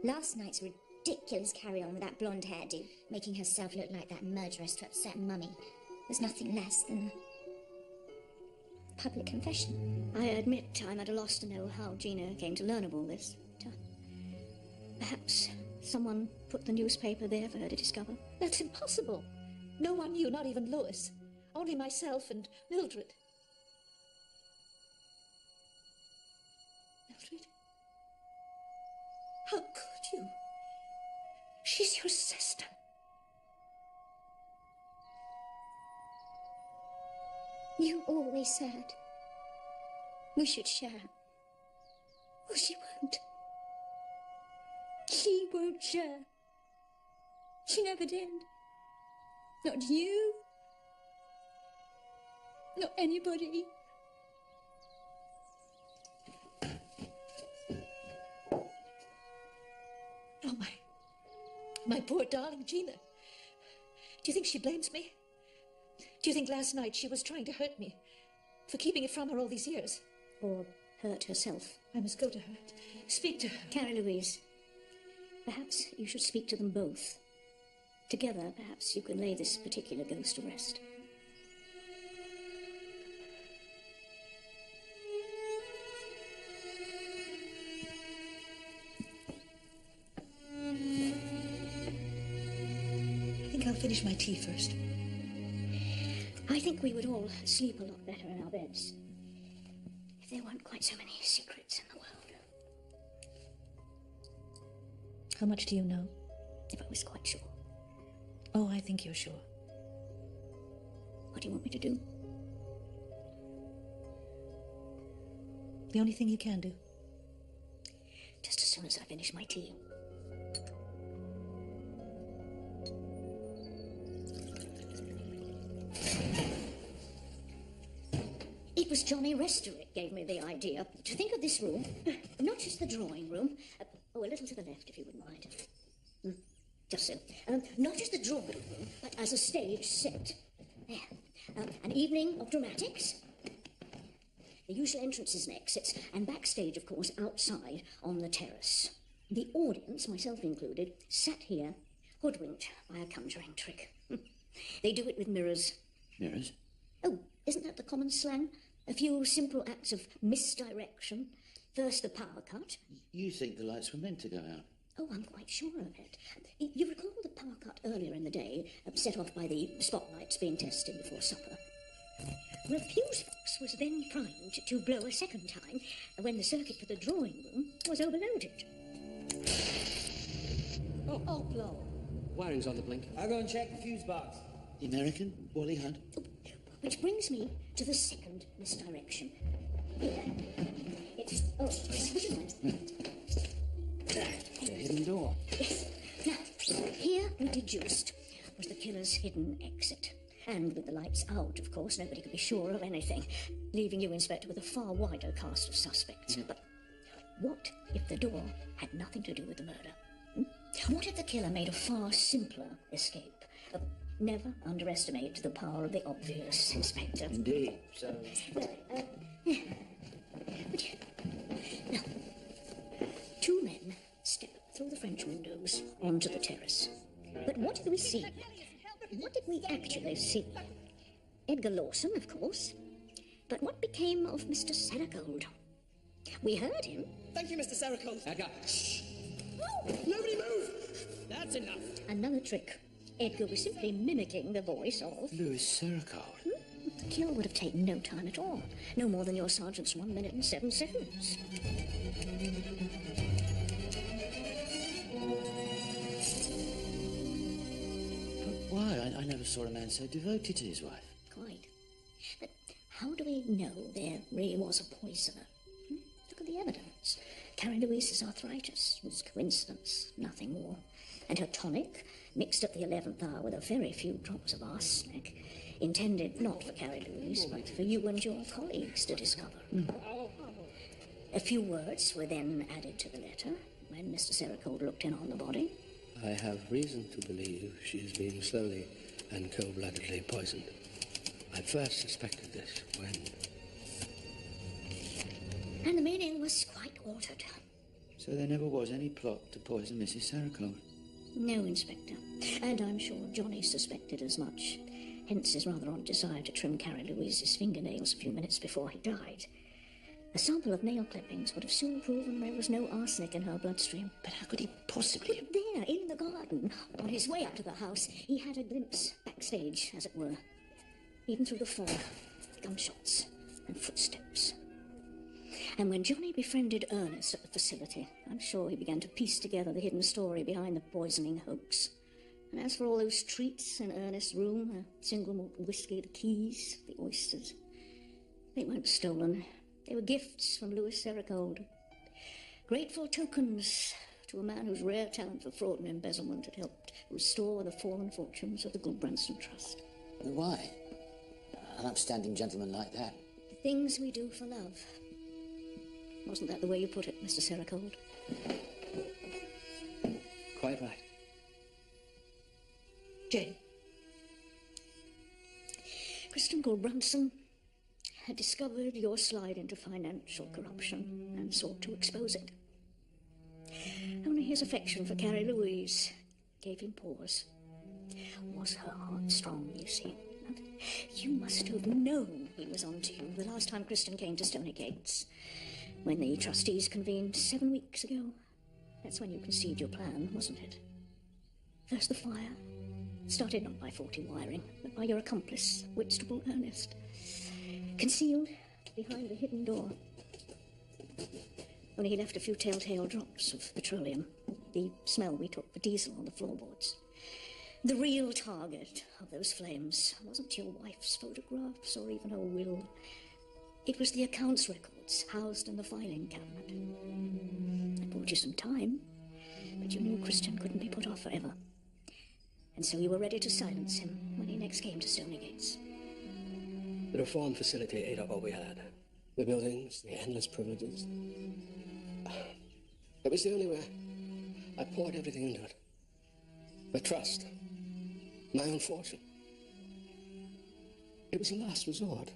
O: last night's ridiculous carry-on with that blonde hairdo, making herself look like that murderess to upset Mummy, was nothing less than a public confession.
B: I admit I'm at a loss to know how Gina came to learn of all this. Perhaps someone put the newspaper there for her to discover.
P: That's impossible. No one knew, not even Louis. Only myself and Mildred. Mildred? How could you? She's your sister.
O: You always said we should share. Well, she won't. She won't share. She never did. Not you. Not anybody.
P: Oh, my poor darling Gina. Do you think she blames me? Do you think last night she was trying to hurt me for keeping it from her all these years?
B: Or hurt herself?
P: I must go to her. Speak to her.
B: Carrie Louise, perhaps you should speak to them both. Together, perhaps you can lay this particular ghost to rest.
P: I think I'll finish my tea first.
B: I think we would all sleep a lot better in our beds if there weren't quite so many secrets in the world.
P: How much do you know?
B: If I was quite sure.
P: Oh, I think you're sure.
B: What do you want me to do?
P: The only thing you can do.
B: Just as soon as I finish my tea. It was Johnny Restorick gave me the idea to think of this room, not just the drawing room, a little to the left, if you wouldn't mind. Just so. Not just the drawing room, but as a stage set. There. An evening of dramatics. The usual entrances and exits, and backstage, of course, outside on the terrace. The audience, myself included, sat here, hoodwinked by a conjuring trick. They do it with mirrors.
I: Mirrors?
B: Oh, isn't that the common slang? A few simple acts of misdirection. First, the power cut.
I: You think the lights were meant to go out?
B: Oh, I'm quite sure of it. You recall the power cut earlier in the day, set off by the spotlights being tested before supper. The fuse box was then primed to blow a second time when the circuit for the drawing room was overloaded.
F: Oh, blow. Wiring's on the blink.
R: I'll go and check the fuse box.
I: The American, Wally Hunt.
B: Which brings me to the second misdirection. Here. It's... Oh, would you mind?
I: The hidden door.
B: Yes. Now, here we deduced was the killer's hidden exit. And with the lights out, of course, nobody could be sure of anything, leaving you, Inspector, with a far wider cast of suspects. But what if the door had nothing to do with the murder? What if the killer made a far simpler escape? Never underestimate the power of the obvious, Inspector.
I: Indeed. So...
B: Now, two men step through the French windows onto the terrace. But what did we see? What did we actually see? Edgar Lawson, of course. But what became of Mr. Saragold? We heard him.
J: Thank you, Mr. Saragold.
F: Edgar.
J: Shh! Nobody move! That's enough.
B: Another trick. Edgar was simply mimicking the voice of...
I: Louis Saragold.
B: The kill would have taken no time at all. No more than your sergeant's 1 minute and 7 seconds.
I: But why? I never saw a man so devoted to his wife.
B: Quite. But how do we know there really was a poisoner? Look at the evidence. Carrie Louise's arthritis was coincidence, nothing more. And her tonic, mixed at the 11th hour with a very few drops of arsenic, intended not for Carrie Louise, but for you and your colleagues to discover. A few words were then added to the letter when Mr. Sericold looked in on the body.
F: I have reason to believe she is being slowly and cold-bloodedly poisoned. I first suspected this when...
B: And the meaning was quite altered.
I: So there never was any plot to poison Mrs. Sericold?
B: No, Inspector. And I'm sure Johnny suspected as much. Hence his rather odd desire to trim Carrie Louise's fingernails a few minutes before he died. A sample of nail clippings would have soon proven there was no arsenic in her bloodstream.
I: But how could he possibly...
B: But there, in the garden, on his way up to the house, he had a glimpse, backstage, as it were. Even through the fog, gunshots and footsteps. And when Johnny befriended Ernest at the facility, I'm sure he began to piece together the hidden story behind the poisoning hoax. And as for all those treats in Ernest's room, a single malt whiskey, the keys, the oysters, they weren't stolen. They were gifts from Louis Sericold. Grateful tokens to a man whose rare talent for fraud and embezzlement had helped restore the fallen fortunes of the Gulbranson Trust.
I: But why? An upstanding gentleman like that.
B: The things we do for love. Wasn't that the way you put it, Mr. Sericold?
F: Quite right.
B: Jane. Kristen Gulbranson had discovered your slide into financial corruption and sought to expose it. Only his affection for Carrie Louise gave him pause. Was her heart strong, you see? You must have known he was on to you the last time Kristen came to Stony Gates, when the trustees convened 7 weeks ago. That's when you conceived your plan, wasn't it? First the fire, started not by faulty wiring, but by your accomplice, Whitstable Ernest, concealed behind the hidden door. Only he left a few telltale drops of petroleum, the smell we took for diesel on the floorboards. The real target of those flames wasn't your wife's photographs or even her will. It was the accounts records housed in the filing cabinet. It bought you some time, but you knew Christian couldn't be put off forever. And so you were ready to silence him when he next came to Stony Gates.
F: The reform facility ate up all we had. The buildings, the endless privileges. It was the only way. I poured everything into it. The trust. My own fortune. It was a last resort.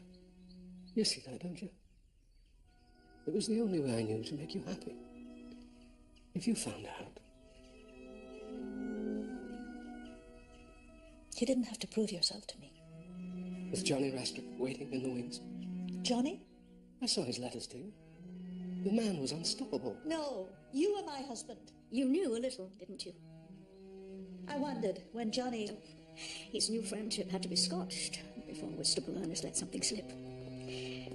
F: You see that, don't you? It was the only way I knew to make you happy. If you found out.
P: You didn't have to prove yourself to me.
F: With Johnny Rastrick waiting in the wings.
P: Johnny?
F: I saw his letters to you. The man was unstoppable.
P: No, you were my husband.
B: You knew a little, didn't you?
P: I wondered when Johnny...
B: His new friendship had to be scotched before Whitstable Ernest let something slip.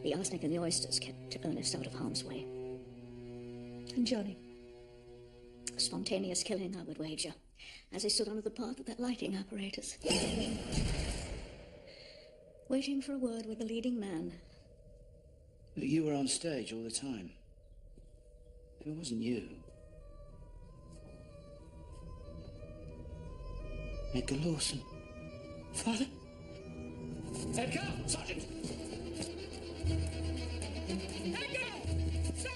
B: The arsenic and the oysters kept Ernest out of harm's way.
P: And Johnny?
B: A spontaneous killing, I would wager, as he stood under the path of that lighting apparatus. Waiting for a word with the leading man.
I: But you were on stage all the time. If it wasn't you... Edgar Lawson. Father?
J: Edgar! Sergeant! Edgar! Stop!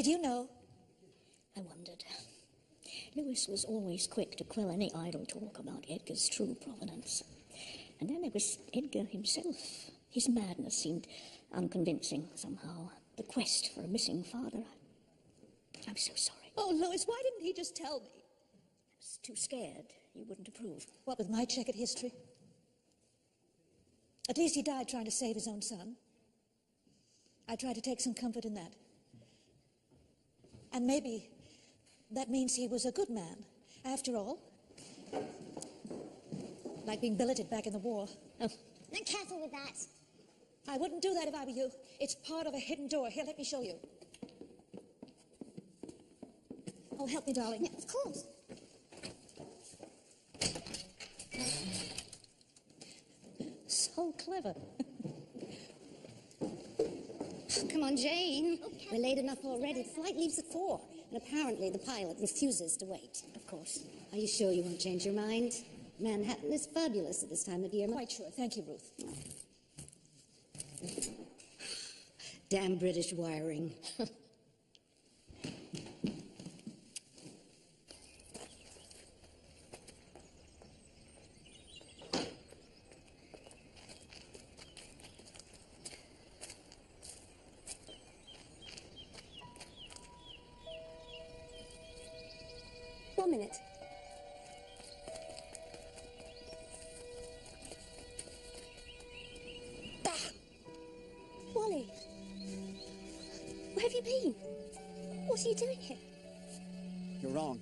E: Did you know?
B: I wondered. Lewis was always quick to quell any idle talk about Edgar's true provenance. And then there was Edgar himself. His madness seemed unconvincing somehow. The quest for a missing father. I'm so sorry.
P: Oh, Lois, why didn't he just tell me?
B: I was too scared. You wouldn't approve.
E: What with my checkered history? At least he died trying to save his own son. I try to take some comfort in that. And maybe that means he was a good man, after all. Like being billeted back in the war.
B: Oh.
G: Now, careful with that.
E: I wouldn't do that if I were you. It's part of a hidden door. Here, let me show you. Oh, help me, darling.
G: Yeah, of course.
B: So clever.
A: Come on, Jane. Okay. We're late enough already. The flight leaves at 4. And apparently the pilot refuses to wait.
B: Of course.
A: Are you sure you won't change your mind? Manhattan is fabulous at this time of year.
E: Quite sure. Thank you, Ruth.
A: Damn British wiring.
G: One minute. Bam! Wally, where have you been? What are you doing here?
Q: You're wrong.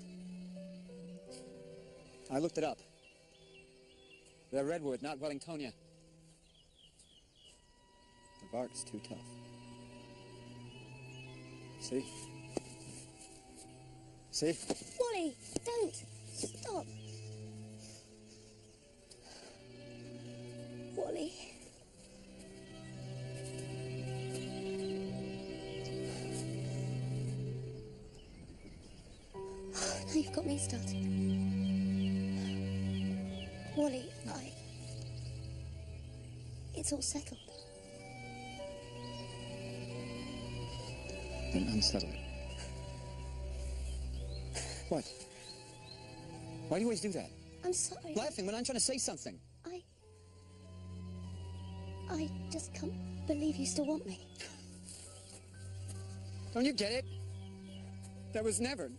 Q: I looked it up. They're redwood, not Wellingtonia. The bark's too tough. See? See?
G: Wally, don't! Stop! Wally. Now you've got me started. Wally, it's all settled.
Q: Then unsettle it. What? Why do you always do that?
G: I'm sorry.
Q: Laughing when I'm trying to say something.
G: I just can't believe you still want me.
Q: Don't you get it? There was never,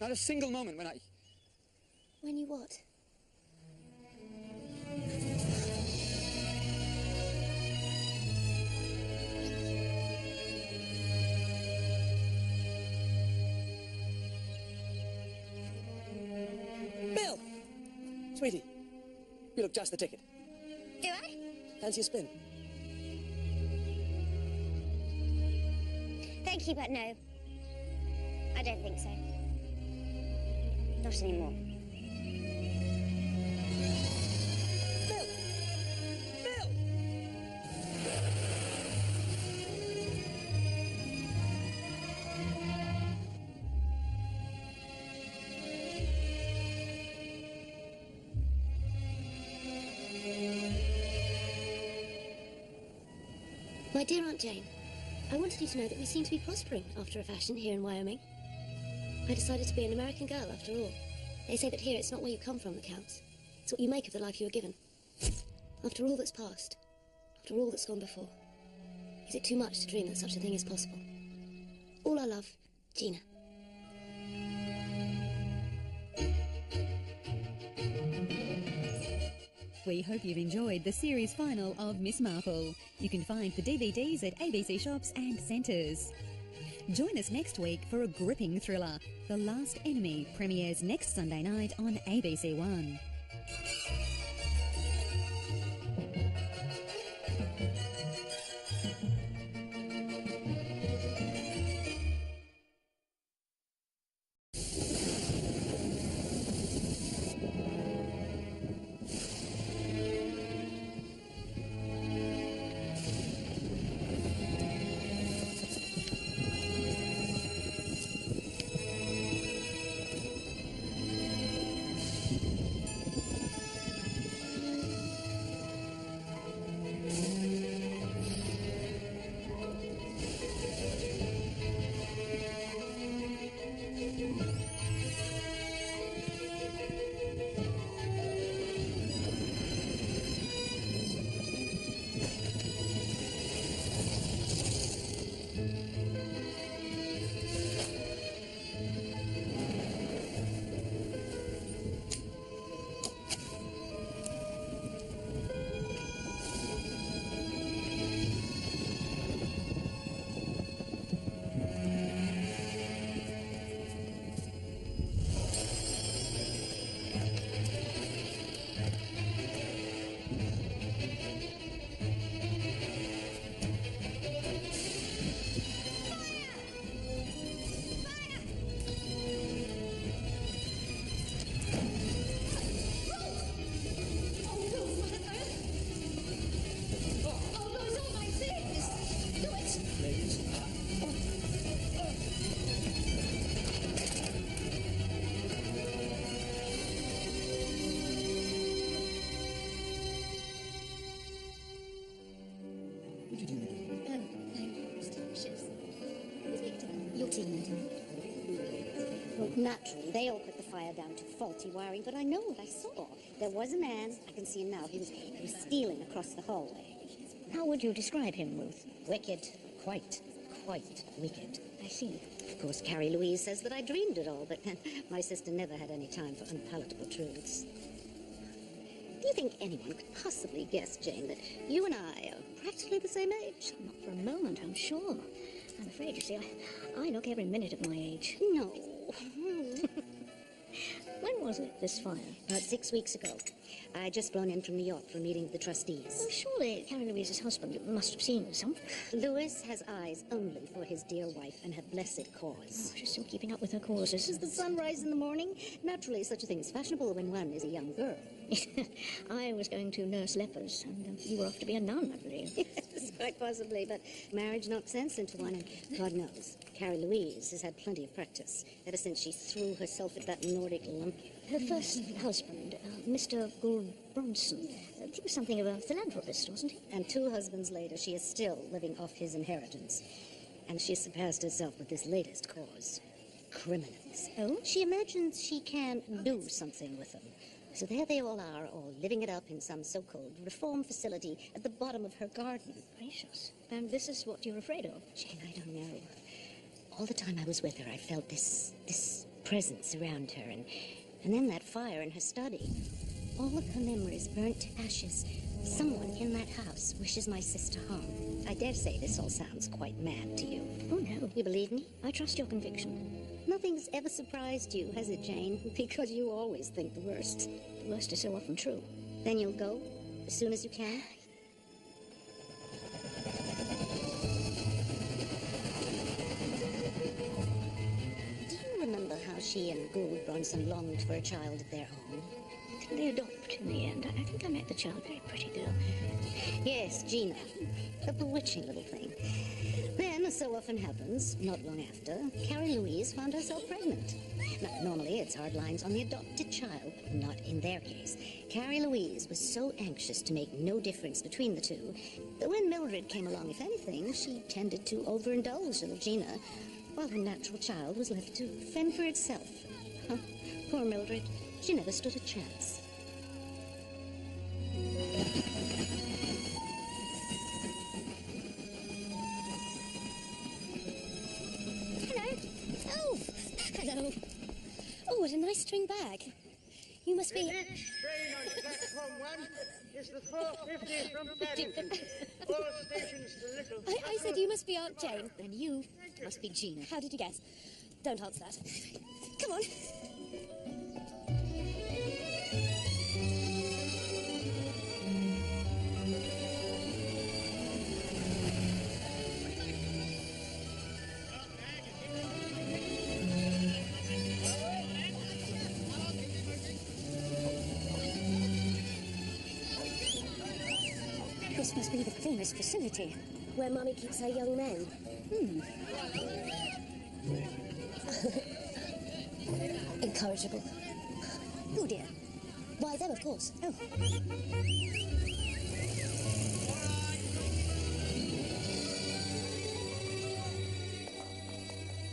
Q: not a single moment when I...
G: When you what?
J: Bill! Sweetie, you look just the ticket.
G: Do I?
J: Fancy a spin?
G: Thank you, but no. I don't think so. Not anymore.
J: Bill! Bill!
G: My dear Aunt Jane, I wanted you to know that we seem to be prospering after a fashion here in Wyoming. I decided to be an American girl after all. They say that here it's not where you come from that counts. It's what you make of the life you were given. After all that's passed, after all that's gone before, is it too much to dream that such a thing is possible? All our love, Gina.
T: We hope you've enjoyed the series final of Miss Marple. You can find the DVDs at ABC shops and centres. Join us next week for a gripping thriller. The Last Enemy premieres next Sunday night on ABC One.
A: Naturally, they all put the fire down to faulty wiring, but I know what I saw. There was a man, I can see him now, he was stealing across the hallway.
B: How would you describe him, Ruth?
A: Wicked. Quite wicked.
B: I see.
A: Of course, Carrie Louise says that I dreamed it all, but my sister never had any time for unpalatable truths. Do you think anyone could possibly guess, Jane, that you and I are practically the same age?
B: Not for a moment, I'm sure. I'm afraid, you see, I look every minute of my age.
A: No.
B: When was it, this fire?
A: About 6 weeks ago. I had just flown in from New York for a meeting with the trustees.
B: Well, surely Carrie Louise's husband must have seen something.
A: Louis has eyes only for his dear wife and her blessed cause.
B: Oh, she's still keeping up with her causes.
A: Does the sun rise in the morning? Naturally, such a thing is fashionable when one is a young girl.
B: I was going to nurse lepers, and you were off to be a nun, I believe.
A: Yes, quite possibly, but marriage knocks sense into one, and God knows, Carrie Louise has had plenty of practice ever since she threw herself at that Nordic lump.
B: Her first husband, Mr. Bronson, he was something of a philanthropist, wasn't he?
A: And 2 husbands later, she is still living off his inheritance. And she has surpassed herself with this latest cause. Criminals.
B: Oh?
A: She imagines she can do something with them. So there they all are, all living it up in some so-called reform facility at the bottom of her garden.
B: Gracious. And this is what you're afraid of?
A: Jane, I don't know. All the time I was with her, I felt this presence around her, and then that fire in her study. All of her memories burnt to ashes. Someone in that house wishes my sister harm. I dare say this all sounds quite mad to you.
B: Oh, no.
A: You believe me?
B: I trust your conviction.
A: Nothing's ever surprised you, has it, Jane? Because you always think the worst.
B: The worst is so often true.
A: Then you'll go as soon as you can? Do you remember how she and Gould Bronson longed for a child of their own?
B: Didn't they adopt in the end? I think I met the child, very pretty girl.
A: Yes, Gina. A bewitching little thing. Then, as so often happens, not long after, Carrie Louise found herself pregnant. Now, normally it's hard lines on the adopted child, not in their case. Carrie Louise was so anxious to make no difference between the two that when Mildred came along, if anything, she tended to overindulge little Gina, while her natural child was left to fend for itself. Huh, poor Mildred. She never stood a chance.
B: Hello. Oh, what a nice string bag. You must be...
D: The next train on platform 1 is the 4:50 from Paddington. 4 stations to Little...
B: I said you must be Aunt Jane.
A: And you must be Gina.
B: How did you guess? Don't answer that. Come on.
A: This must be the famous facility.
B: Where Mummy keeps her young men. Incorrigible. Oh, dear. Why, them, of course. Oh.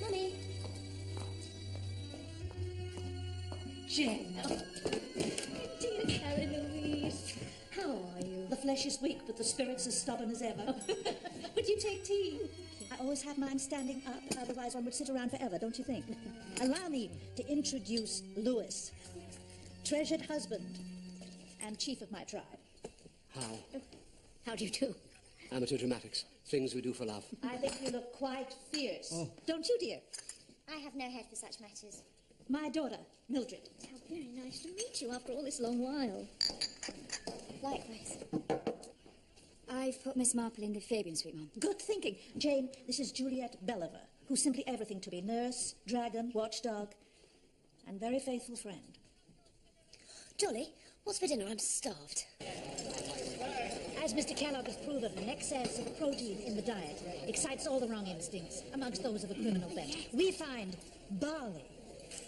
B: Mummy.
P: Jane. Dear Carrie Louise. How are you? The flesh is weak, but the spirit's as stubborn as ever. Would you take tea? I always have mine standing up, otherwise one would sit around forever, don't you think? Allow me to introduce Louis, treasured husband and chief of my tribe.
F: How?
B: How do you do?
F: Amateur dramatics. Things we do for love.
P: I think you look quite fierce. Don't you, dear?
O: I have no head for such matters.
P: My daughter, Mildred.
B: How very nice to meet you after all this long while.
C: Likewise. I've put Miss Marple in the Fabian suite, Mum.
P: Good thinking. Jane, this is Juliet Belliver, who's simply everything to me. Nurse, dragon, watchdog, and very faithful friend.
B: Dolly, what's for dinner? I'm starved.
E: As Mr. Kellogg has proven, an excess of protein in the diet excites all the wrong instincts amongst those of a criminal bent. We find barley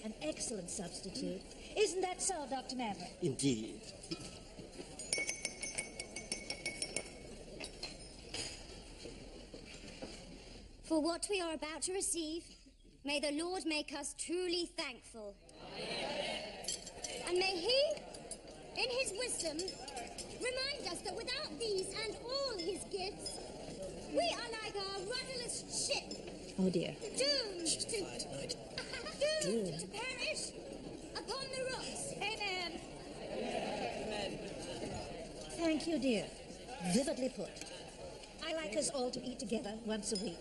E: an excellent substitute. Isn't that so, Dr. Maverick?
F: Indeed.
G: For what we are about to receive, May the Lord make us truly thankful. And may He, in His wisdom, remind us that without these and all His gifts, we are like a rudderless ship.
E: Oh dear.
G: Doomed to perish upon the rocks. Amen.
E: Thank you, dear. Vividly put. I like us all to eat together once a week.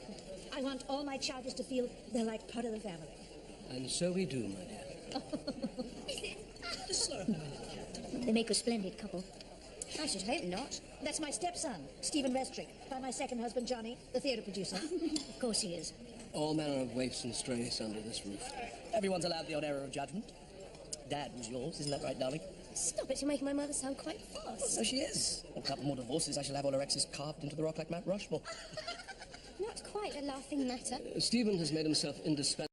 E: I want all my charges to feel they're like part of the family.
F: And so we do, my dear.
B: They make a splendid couple.
E: I should hope not. That's my stepson, Stephen Restrick, by my second husband, Johnny, the theatre producer.
B: Of course he is.
F: All manner of waifs and strays under this roof.
R: Everyone's allowed the odd error of judgment. Dad was yours, isn't that right, darling?
O: Stop it, you're making my mother sound quite fast.
R: So she is. A couple more divorces, I shall have all her exes carved into the rock like Mount Rushmore.
O: Not quite a laughing matter.
F: Stephen has made himself indispensable.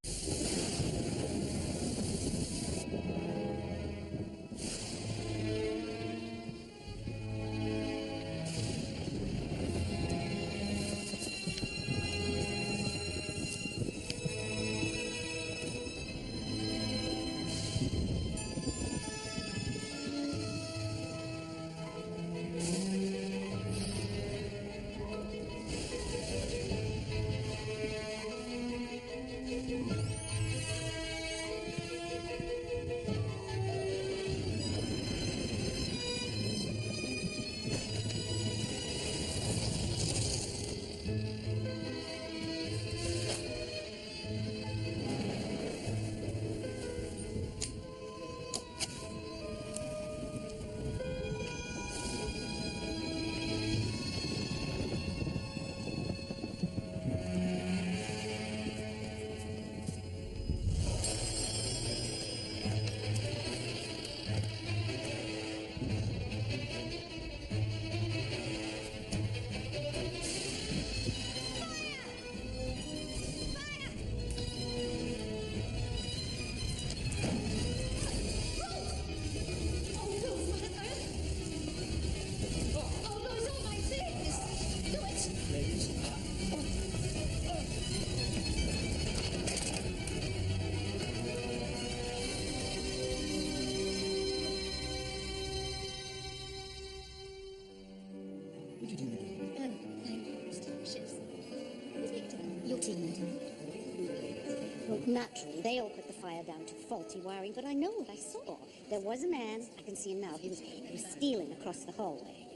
A: Well, naturally, they all put the fire down to faulty wiring, but I know what I saw. There was a man, I can see him now, he was stealing across the hallway.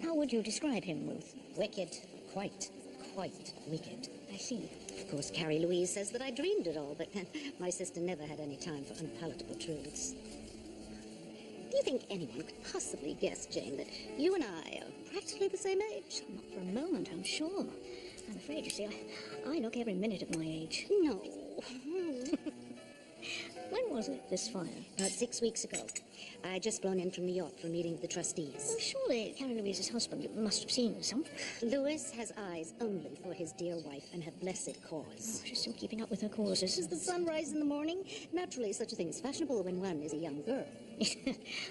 B: How would you describe him, Ruth?
A: Wicked. Quite wicked.
B: I see.
A: Of course, Carrie Louise says that I dreamed it all, but my sister never had any time for unpalatable truths. Do you think anyone could possibly guess, Jane, that you and I are practically the same age?
B: Not for a moment, I'm sure. I'm afraid, you see, I look every minute of my age.
A: No.
B: When was it, this fire?
A: About 6 weeks ago. I'd just flown in from New York for a meeting with the trustees.
B: Well, surely Carrie Louise's husband must have seen something.
A: Louis has eyes only for his dear wife and her blessed cause.
B: Oh, she's still keeping up with her causes.
A: Does the sun rise in the morning? Naturally, such a thing is fashionable when one is a young girl.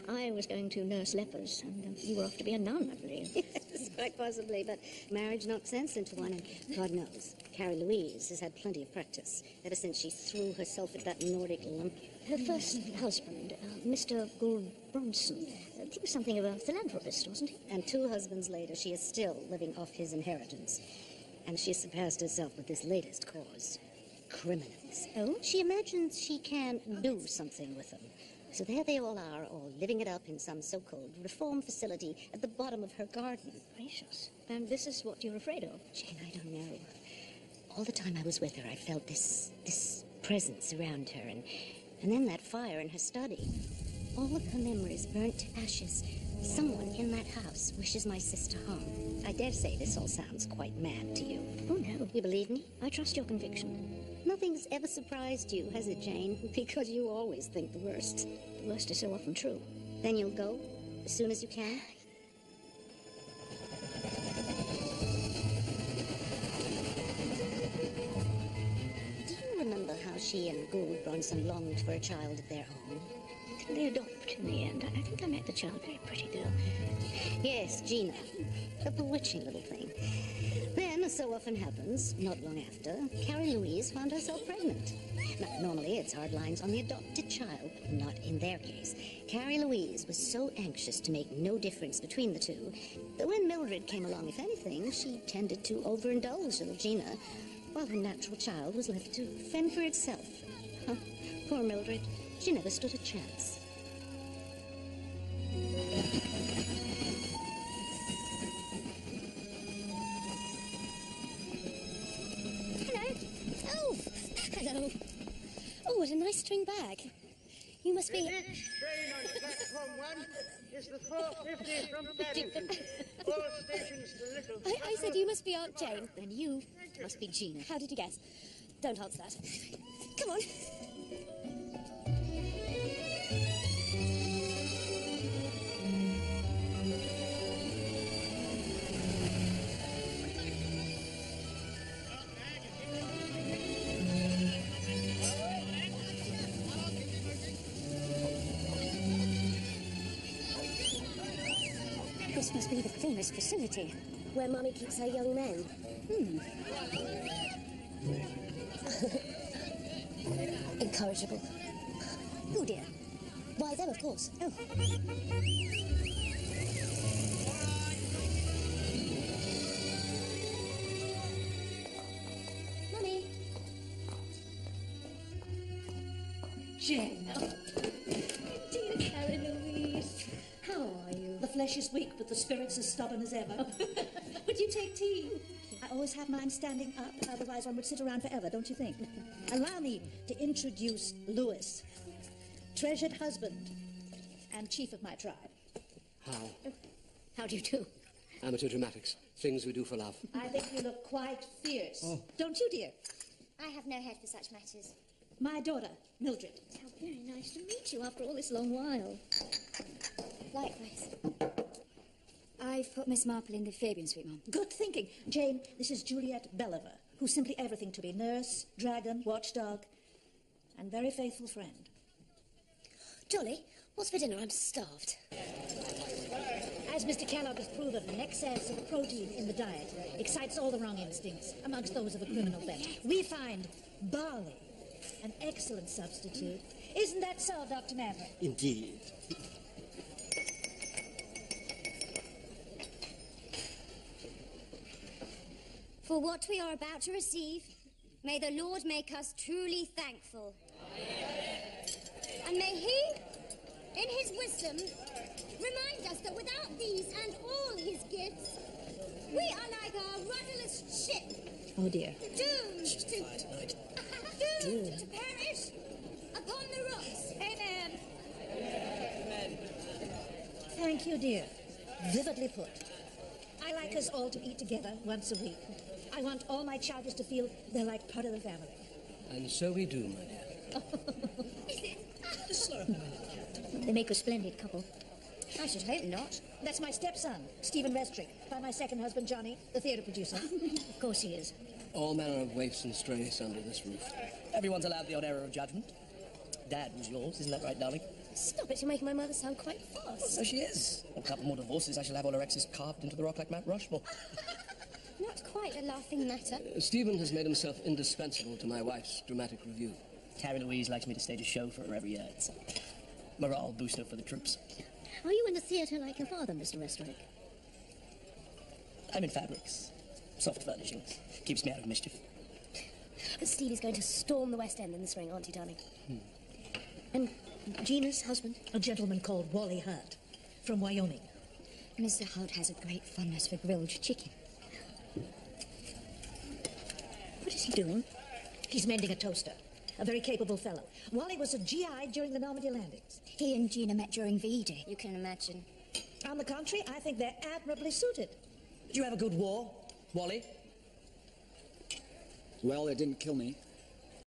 B: I was going to nurse lepers, and you were off to be a nun, I believe.
A: Yes, quite possibly, but marriage knocks sense into one, and God knows, Carrie Louise has had plenty of practice ever since she threw herself at that Nordic lump.
B: Her first husband, Mr. Gould Bronson, he was something of a philanthropist, wasn't he?
A: And 2 husbands later, she is still living off his inheritance. And she has surpassed herself with this latest cause. Criminals.
B: Oh?
A: She imagines she can do something with them. So there they all are, all living it up in some so-called reform facility at the bottom of her garden.
B: Gracious. And this is what you're afraid of?
A: Jane, I don't know. All the time I was with her, I felt this presence around her, and then that fire in her study. All of her memories burnt to ashes. Someone in that house wishes my sister home. I dare say this all sounds quite mad to you.
B: Oh, no.
A: You believe me?
B: I trust your conviction.
A: Nothing's ever surprised you, has it, Jane? Because you always think the worst.
B: The worst is so often true.
A: Then you'll go as soon as you can? Do you remember how she and Gould Bronson longed for a child of their own?
B: Didn't they adopt in the end? I think I met the child. Very pretty girl.
A: Yes, Gina. A bewitching little thing. Then, As so often happens, not long after, Carrie Louise found herself pregnant. Now, normally it's hard lines on the adopted child, but not in their case. Carrie Louise was so anxious to make no difference between the two that when Mildred came along, if anything, she tended to overindulge little Gina, while her natural child was left to fend for itself. Huh, poor Mildred. She never stood a chance.
G: Hello. Oh, what a nice string bag. You must be...
D: The next train on platform 1 is the 4:50 from Paddington. All stations to Little...
G: I said you must be Aunt Jane.
A: And you must be Gina.
G: How did you guess? Don't answer that. Come on.
B: This must be the famous facility.
G: Where Mummy keeps her young men. Incorrigible. Oh, dear. Why, them, of course. Oh. Mummy.
P: Jane. Dear Carrie Louise. How are you? The flesh is weak, but the spirit's as stubborn as ever. Would you take tea? I always have mine standing up, otherwise one would sit around forever, don't you think? Allow me to introduce Louis, treasured husband and chief of my tribe.
F: How?
A: How do you do?
F: Amateur dramatics. Things we do for love.
P: I think you look quite fierce. Don't you, dear?
G: I have no head for such matters.
P: My daughter, Mildred.
B: How very nice to meet you after all this long while.
C: Likewise. I've put Miss Marple in the Fabian suite, Mum.
P: Good thinking. Jane, this is Juliet Belliver, who's simply everything to me. Nurse, dragon, watchdog, and very faithful friend.
G: Jolly, what's for dinner? I'm starved.
E: As Mr. Kellogg has proven, an excess of protein in the diet excites all the wrong instincts amongst those of a criminal bent. We find barley an excellent substitute. Isn't that so, Dr. Maverick?
F: Indeed.
G: For what we are about to receive, may the Lord make us truly thankful. And may He, in His wisdom, remind us that without these and all His gifts, we are like a rudderless ship.
P: Oh, dear.
G: Doomed to... doomed to perish upon the rocks. Amen.
P: Thank you, dear. Vividly put. I like us all to eat together once a week. I want all my charges to feel they're like part of the family.
F: And so we do, my dear.
B: They make a splendid couple.
G: I should hope not.
P: That's my stepson, Stephen Restrick, by my second husband, Johnny, the theatre producer.
B: Of course he is.
F: All manner of waifs and strays under this roof.
R: Everyone's allowed the odd error of judgment. Dad was yours, isn't that right, darling?
G: Stop it, you're making my mother sound quite fast.
R: So she is. A couple more divorces, I shall have all her exes carved into the rock like Mount Rushmore.
G: Not quite a laughing matter.
F: Stephen has made himself indispensable to my wife's dramatic review.
R: Carrie Louise likes me to stage a show for her every year. It's a morale booster for the troops.
B: Are you in the theatre like your father, Mr. Restrick?
R: I'm in fabrics. Soft furnishings. Keeps me out of mischief.
G: Stevie's going to storm the West End in the spring, aren't he, darling?
B: And Gina's husband?
P: A gentleman called Wally Hurt, from Wyoming.
C: Mr. Holt has a great fondness for grilled chicken.
B: What is he doing?
P: He's mending a toaster. A very capable fellow. Wally was a GI during the Normandy landings.
C: He and Gina met during VE Day.
G: You can imagine.
P: On the contrary, I think they're admirably suited.
R: Did you have a good war, Wally?
B: Well, it didn't kill me.